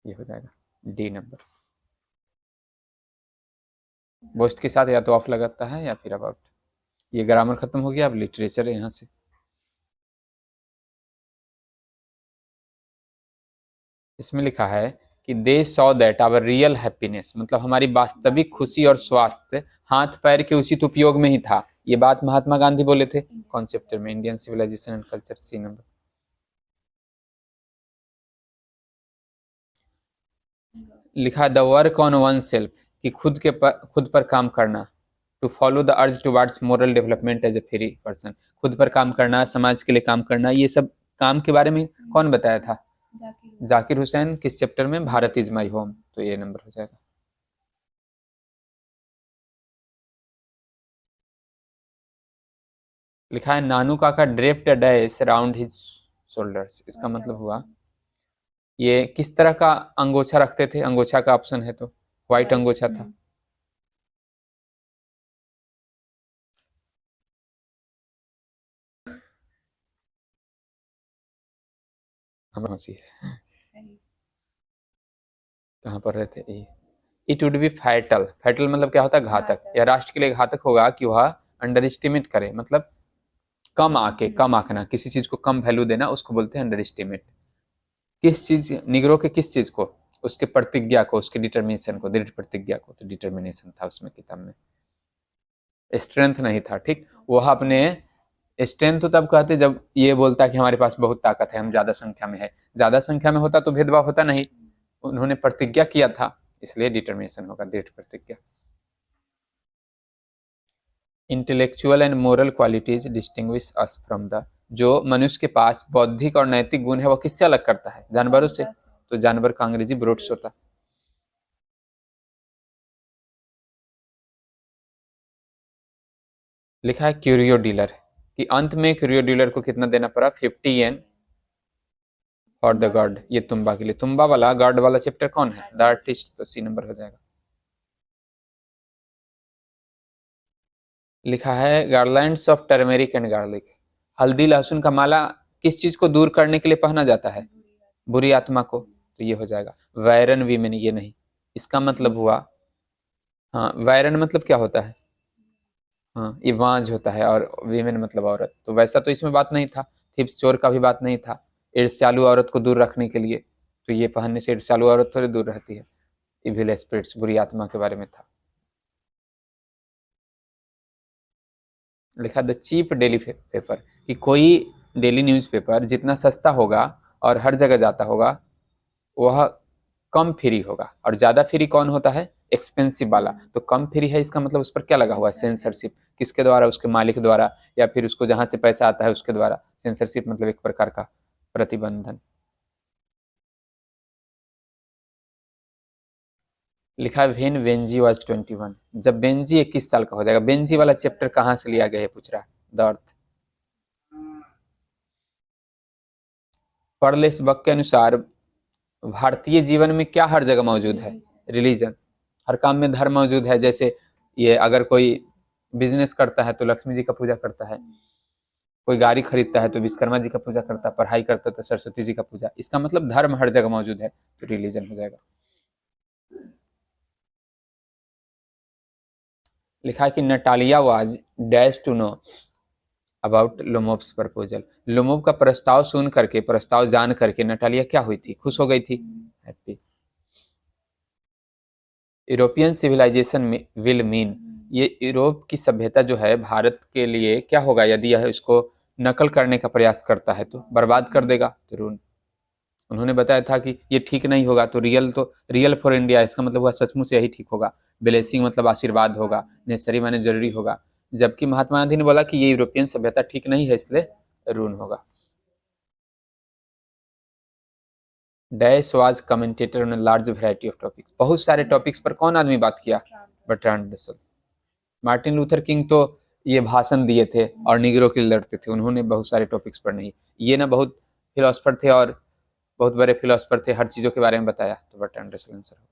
ये हो जाएगा डी नंबर। बोस्ट के साथ या तो ऑफ लगाता है या फिर अबाउट। ये ग्रामर खत्म हो गया, अब लिटरेचर है यहाँ से। इसमें लिखा है कि they saw that our real happiness, मतलब हमारी वास्तविक खुशी और स्वास्थ्य हाथ पैर के उचित उपयोग में ही था, ये बात महात्मा गांधी बोले थे, कौन चैप्टर में? Indian civilisation and culture, C number. लिखा the work on one self, कि खुद पर काम करना, to follow the urge towards moral development as a free person, खुद पर काम करना, समाज के लिए काम करना, ये सब काम के बारे में कौन बताया था? जाकिर हुसैन किस चैप्टर में? भारत इज माई होम, तो ये नंबर हो जाएगा। लिखा है नानू काका draped a dash around his shoulders, इसका मतलब हुआ ये किस तरह का अंगोछा रखते थे? अंगोछा का ऑप्शन है तो व्हाइट अंगोछा था। हम हंसी है, कहाँ पर रहते ये? It would be fatal, fatal मतलब क्या होता है? घातक, या राष्ट्र के लिए घातक होगा कि वह अंडर एस्टिमेट करे, मतलब कम आके, कम आंकना, किसी चीज को कम वैल्यू देना, उसको बोलते हैं अंडर एस्टिमेट। किस चीज, निग्रो के किस चीज को? उसके प्रतिज्ञा को, उसके डिटर्मिनेशन को, दृढ़ प्रतिज्ञा को, तो डिटर्मिनेशन था उसमें किताब में, स्ट्रेंथ नहीं था। ठीक, वह अपने स्ट्रेंथ तो तब कहते जब ये बोलता कि हमारे पास बहुत ताकत है, हम ज्यादा संख्या में है। ज्यादा संख्या में होता तो भेदभाव होता नहीं, उन्होंने प्रतिज्ञा किया था, इसलिए डिटर्मिनेशन होगा, दृढ़ प्रतिज्ञा। Intellectual and moral qualities distinguish us from the, जो मनुष्य के पास बौद्धिक और नैतिक गुण है वो किससे अलग करता है? जानवरों से, तो जानवर का अंग्रेजी ब्रूट्स होता। लिखा है क्यूरियो डीलर कि अंत में क्यूरियो डीलर को कितना देना पड़ा? 50 येन फॉर द गार्ड, ये तुम्बा के लिए। तुम्बा वाला गार्ड वाला चैप्टर कौन है? द आर्टिस्ट, तो सी नंबर हो जाएगा। लिखा है garlands of turmeric and garlic, हल्दी लहसुन का माला किस चीज को दूर करने के लिए पहना जाता है? बुरी आत्मा को, तो ये हो जाएगा। वायरन वीमेन, ये नहीं, इसका मतलब हुआ, हाँ वायरन मतलब क्या होता है? हाँ ये वांझ होता है, और वीमेन मतलब औरत, तो वैसा तो इसमें बात नहीं था। थिप्स चोर का भी बात नहीं था, ईर्ष्यालु औरत को दूर रखने के लिए, तो ये पहनने से ईर्ष्यालु औरत थोड़ी दूर रहती है। इविल स्पिरिट्स, बुरी आत्मा के बारे में था। लिखा द चीप डेली पेपर, कि कोई डेली न्यूज़पेपर जितना सस्ता होगा और हर जगह जाता होगा वह कम फ्री होगा, और ज्यादा फ्री कौन होता है? एक्सपेंसिव वाला। तो कम फ्री है, इसका मतलब उस पर क्या लगा हुआ है? सेंसरशिप। किसके द्वारा? उसके मालिक द्वारा, या फिर उसको जहां से पैसा आता है उसके द्वारा। सेंसरशिप मतलब एक प्रकार का प्रतिबंधन। लिखा है वेन बेंजी वाज 21, जब बेंजी 21 साल का हो जाएगा। बेंजी वाला चैप्टर कहाँ से लिया गया है पूछ रहा है, द अर्थ। पढ़ ले इस वक्त के अनुसार भारतीय जीवन में क्या हर जगह मौजूद है? रिलीजन, हर काम में धर्म मौजूद है। जैसे ये अगर कोई बिजनेस करता है तो लक्ष्मी जी का पूजा करता है, कोई गाड़ी खरीदता है तो विश्वकर्मा जी का पूजा करता है, पढ़ाई करता है तो सरस्वती जी का पूजा। इसका मतलब धर्म हर जगह मौजूद है, तो रिलीजन हो जाएगा। लिखा है कि Natalia was dash to know about Lomov's proposal, Lomov का प्रस्ताव सुन करके, प्रस्ताव जान करके नटालिया क्या हुई थी? खुश हो गई थी, हैप्पी। यूरोपियन सिविलाइजेशन में विल मीन, ये यूरोप की सभ्यता जो है भारत के लिए क्या होगा यदि यह इसको नकल करने का प्रयास करता है? तो बर्बाद कर देगा, तो रूल। उन्होंने बताया था कि ये ठीक नहीं होगा, तो रियल फॉर इंडिया, इसका मतलब हुआ सचमुच यही ठीक होगा। ब्लेसिंग मतलब आशीर्वाद होगा, नेसेसरी माने जरूरी होगा। जबकि महात्मा गांधी ने बोला कि ये यूरोपियन सभ्यता ठीक नहीं है, इसलिए रून होगा। Dash was commentator on large variety of topics, बहुत सारे टॉपिक्स पर कौन आदमी बात किया? Bertrand Russell. Martin Luther king तो ये भाषण दिए थे और निगरों के लिए लड़ते थे, उन्होंने बहुत सारे टॉपिक्स पर नहीं। ये ना बहुत फिलोसफर थे और बहुत बड़े फिलोसफर थे, हर चीजों के बारे में बताया, तो बर्ट्रांड रसल आंसर होगा।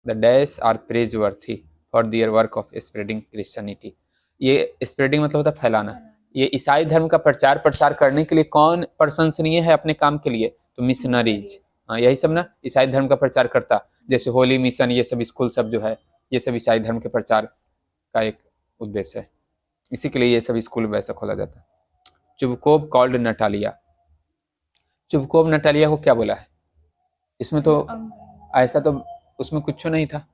The dash are praiseworthy for their work of spreading Christianity, ये स्प्रेडिंग मतलब होता है फैलाना। ये ईसाई धर्म का प्रचार प्रसार करने के लिए कौन प्रशंसनीय है अपने काम के लिए? तो मिशनरीज, हाँ यही सब ना ईसाई धर्म का प्रचार करता। जैसे होली मिशन, ये सब स्कूल सब जो है, ये सब ईसाई धर्म के प्रचार का एक उद्देश्य है, इसी के लिए ये सब स्कूल वैसा खोला जाता है। Chubukov called Natalia, Chubukov Natalia को क्या बोला है? इसमें तो ऐसा तो उसमें कुछ नहीं था,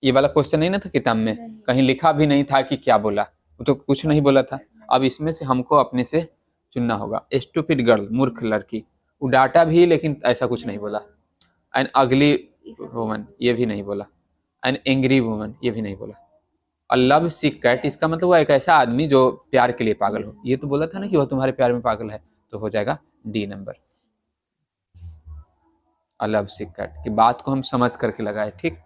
ये वाला क्वेश्चन नहीं ना था किताब में, कहीं लिखा भी नहीं था कि क्या बोला, वो तो कुछ नहीं बोला था। अब इसमें से हमको अपने से चुनना होगा। स्टूपिड गर्ल, मूर्ख लड़की, वो डाटा भी लेकिन ऐसा कुछ नहीं बोला। एन अगली वुमन, ये भी नहीं बोला। एन एंग्री वुमन, ये भी नहीं बोला। और लव सिक कैट, इसका मतलब वो एक ऐसा आदमी जो प्यार के लिए पागल हो, ये तो बोला था ना कि वह तुम्हारे प्यार में पागल है, तो हो जाएगा D number, a love sick cat की बात को हम समझ करके लगाए। ठीक,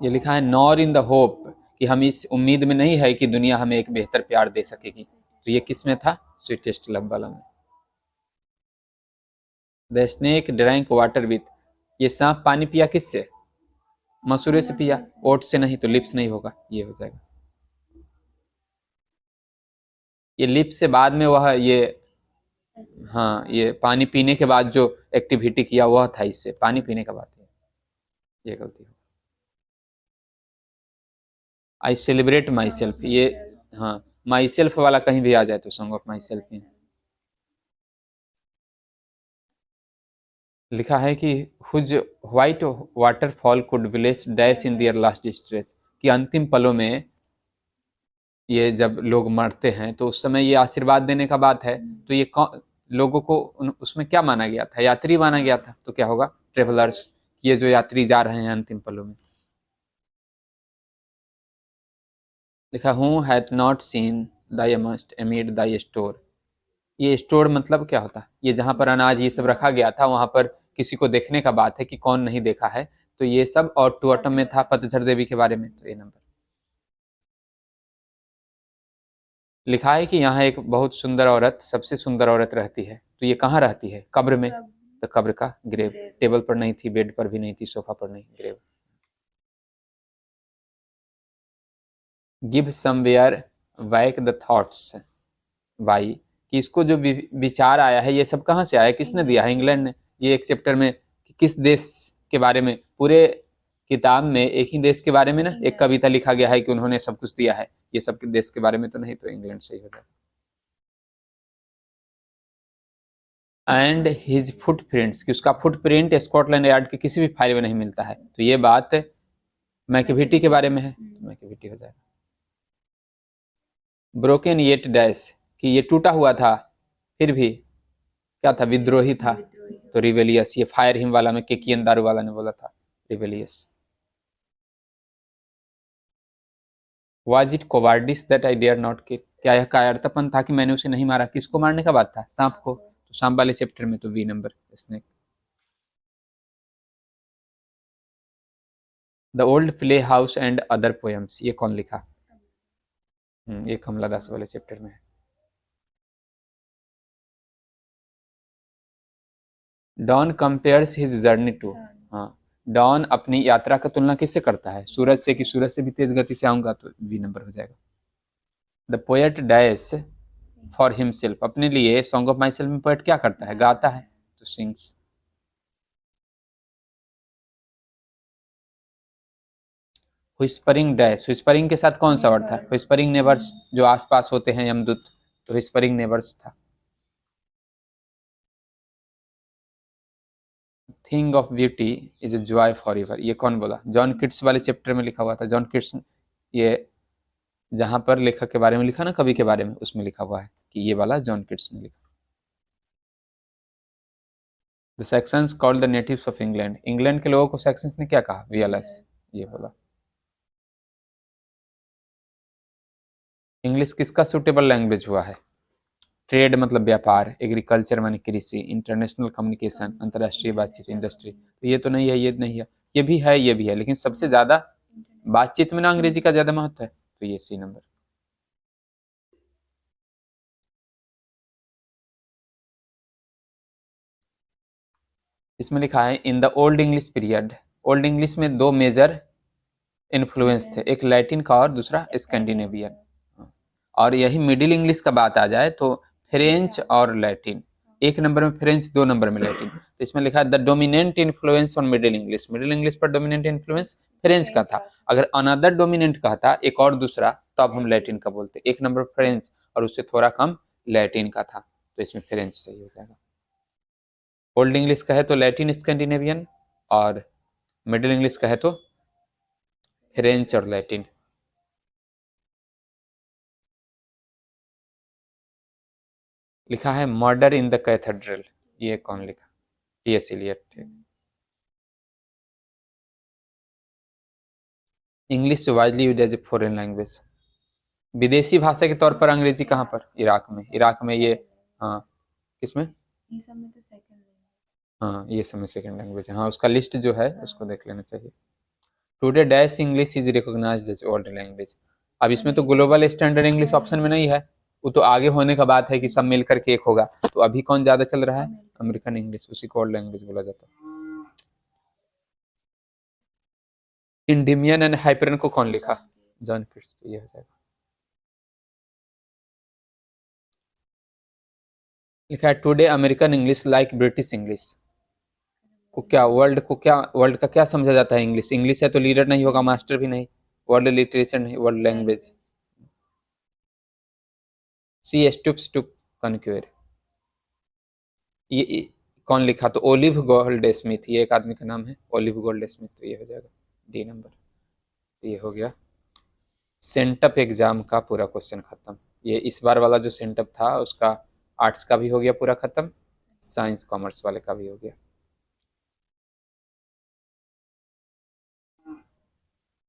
ये लिखा है नॉर इन द होप, कि हम इस उम्मीद में नहीं है कि दुनिया हमें एक बेहतर प्यार दे सकेगी। तो ये किस में था? स्वीटेस्ट लव वाला में। The snake drank water with, ये सांप पानी पिया किससे? मसूरे से पिया, ओट से नहीं, तो लिप्स नहीं होगा, ये हो जाएगा। ये लिप्स से बाद में वह ये, हाँ, ये पानी पीने के बाद जो एक्टिविटी किया वह था, इससे पानी पीने के बाद ये गलती हो। आई सेलिब्रेट माई सेल्फ, ये हाँ, माई सेल्फ वाला कहीं भी आ जाए तो सॉन्ग ऑफ माई सेल्फ ही। लिखा है कि whose white waterfall could bless dash in their last distress, कि अंतिम पलों में ये जब लोग मरते हैं तो उस समय ये आशीर्वाद देने का बात है। तो ये लोगों को उसमें क्या माना गया था? यात्री माना गया था। तो क्या होगा? ट्रेवलर्स, ये जो यात्री जा रहे हैं अंतिम पलों में। लिखा हूँ hath not seen Dai must एमिड Dai store, ये स्टोर मतलब क्या होता है? ये जहाँ पर अनाज ये सब रखा गया था वहां पर किसी को देखने का बात है कि कौन नहीं देखा है। तो ये सब और टू ऑटम में था, पतझड़ देवी के बारे में। तो ये नंबर। लिखा है कि यहाँ एक बहुत सुंदर औरत, सबसे सुंदर औरत रहती है। तो ये कहाँ रहती है? कब्र में। तो कब्र का ग्रेव, टेबल पर नहीं थी, बेड पर भी नहीं थी, सोफा पर नहीं, grave. Give somewhere back the thoughts why, कि इसको जो विचार आया है ये सब कहाँ से आया, किसने दिया है? इंग्लैंड ने। ये एक चैप्टर में किस देश के बारे में, पूरे किताब में एक ही देश के बारे में ना एक कविता लिखा गया है कि उन्होंने सब कुछ दिया है, ये सब देश के बारे में तो नहीं। तो इंग्लैंड से ही होता है। एंड हिज फुटप्रिंट्स, कि उसका फुटप्रिंट स्कॉटलैंड यार्ड के किसी भी फाइल में नहीं मिलता है। तो ये बात मैकेविटी के बारे में है, तो मैकेविटी हो जाएगा। ब्रोकन येट डैश, कि ये टूटा हुआ था फिर भी क्या था? विद्रोही था। तो रिवेलियस, ये फायर हिम वाला में केकियन दारू वाला ने बोला था, rebellious. Was it cowardice that I dare not kill, क्या यह कायरतापन था कि मैंने उसे नहीं मारा? किसको मारने का बात था? सांप को। तो सांप वाले चैप्टर में तो V number, snake. The old playhouse and other poems, ये कौन लिखा? ये कमला दास वाले चैप्टर में है। Donne compares his journey to, हाँ, डॉन अपनी यात्रा का तुलना किससे करता है? सूरज से, कि सूरज से भी तेज गति से आऊंगा, तो वी नंबर हो जाएगा। The poet dash for himself, अपने लिए सॉन्ग ऑफ माई सेल्फ में पोएट क्या करता है? गाता है, तो सिंग्स। व्हिस्परिंग डैश, व्हिस्परिंग के साथ कौन सा वर्ड था? व्हिस्परिंग नेबर्स, जो आसपास होते हैं यमदूत, तो व्हिस्परिंग नेबर्स था। Thing of beauty is a joy for ever, ये कौन बोला? जॉन किट्स वाले चैप्टर में लिखा हुआ था। जॉन किट्स, ये जहां पर लेखक के बारे में लिखा ना, कवि के बारे में, उसमें लिखा हुआ है कि ये वाला जॉन किट्स ने लिखा। The sections called the natives of England, England के लोगों को सेक्शंस ने क्या कहा? वीएलएस, ये बोला। इंग्लिश किसका सुटेबल लैंग्वेज हुआ है? ट्रेड मतलब व्यापार, एग्रीकल्चर माने कृषि, इंटरनेशनल कम्युनिकेशन अंतर्राष्ट्रीय बातचीत, इंडस्ट्री। तो ये तो नहीं है, ये नहीं है, ये भी है, ये भी है, लेकिन सबसे ज्यादा बातचीत में ना अंग्रेजी का ज्यादा महत्व है। तो ये सी नंबर। इसमें लिखा है in the old English period, old English में दो मेजर इन्फ्लुएंस थे, एक लैटिन का और दूसरा स्कैंडिनेवियन। और यही मिडिल इंग्लिश का बात आ जाए तो फ्रेंच और लैटिन, एक नंबर में फ्रेंच, दो नंबर में लैटिन। तो इसमें लिखा है the dominant influence on middle English, middle English पर डोमिनेंट इन्फ्लुएंस फ्रेंच का था। अगर अनदर डोमिनेंट कहता एक और दूसरा, तो अब हम लैटिन का बोलते। एक नंबर फ्रेंच और उससे थोड़ा कम लैटिन का था, तो इसमें फ्रेंच सही हो जाएगा। ओल्ड इंग्लिश कहे तो लैटिन स्कैंडिनेवियन, और मिडिल इंग्लिश कहे तो फ्रेंच और लैटिन। लिखा है मर्डर इन द कैथेड्रल, ये कौन लिखा? T S. Eliot. English widely used as a foreign language. विदेशी भाषा के तौर पर अंग्रेजी कहाँ पर? इराक में ये, हाँ किसमें? ये सब में तो सेकंड लैंग्वेज। हाँ ये सब में सेकेंड लैंग्वेज है। हाँ उसका लिस्ट जो है उसको देख लेना चाहिए। Today dash English is recognised as world language. अब इसमें तो ग्लोबल स्टैंडर्ड इंग्लिश ऑप्शन में नहीं है, वो तो आगे होने का बात है कि सब मिल करके एक होगा। तो अभी कौन ज्यादा चल रहा है? अमेरिकन इंग्लिश, उसी को वर्ल्ड लैंग्वेज बोला जाता है। इंडिमियन एंड हाइपरियन को कौन लिखा? John Keats. तो ये हो जाएगा। लिखा है today American English like British English. World का क्या समझा जाता है? इंग्लिश। इंग्लिश है तो लीडर नहीं होगा, मास्टर भी नहीं, वर्ल्ड लिटरेचर नहीं, world language. She stoops to conquer. ये कौन लिखा? तो ओलिव गोल्ड स्मिथ, ये एक आदमी का नाम है ओलिव गोल्ड स्मिथ। तो ये हो जाएगा डी नंबर। तो ये हो गया सेंटअप एग्जाम का पूरा क्वेश्चन खत्म। ये इस बार वाला जो सेंटअप था उसका आर्ट्स का भी हो गया पूरा खत्म, साइंस कॉमर्स वाले का भी हो गया।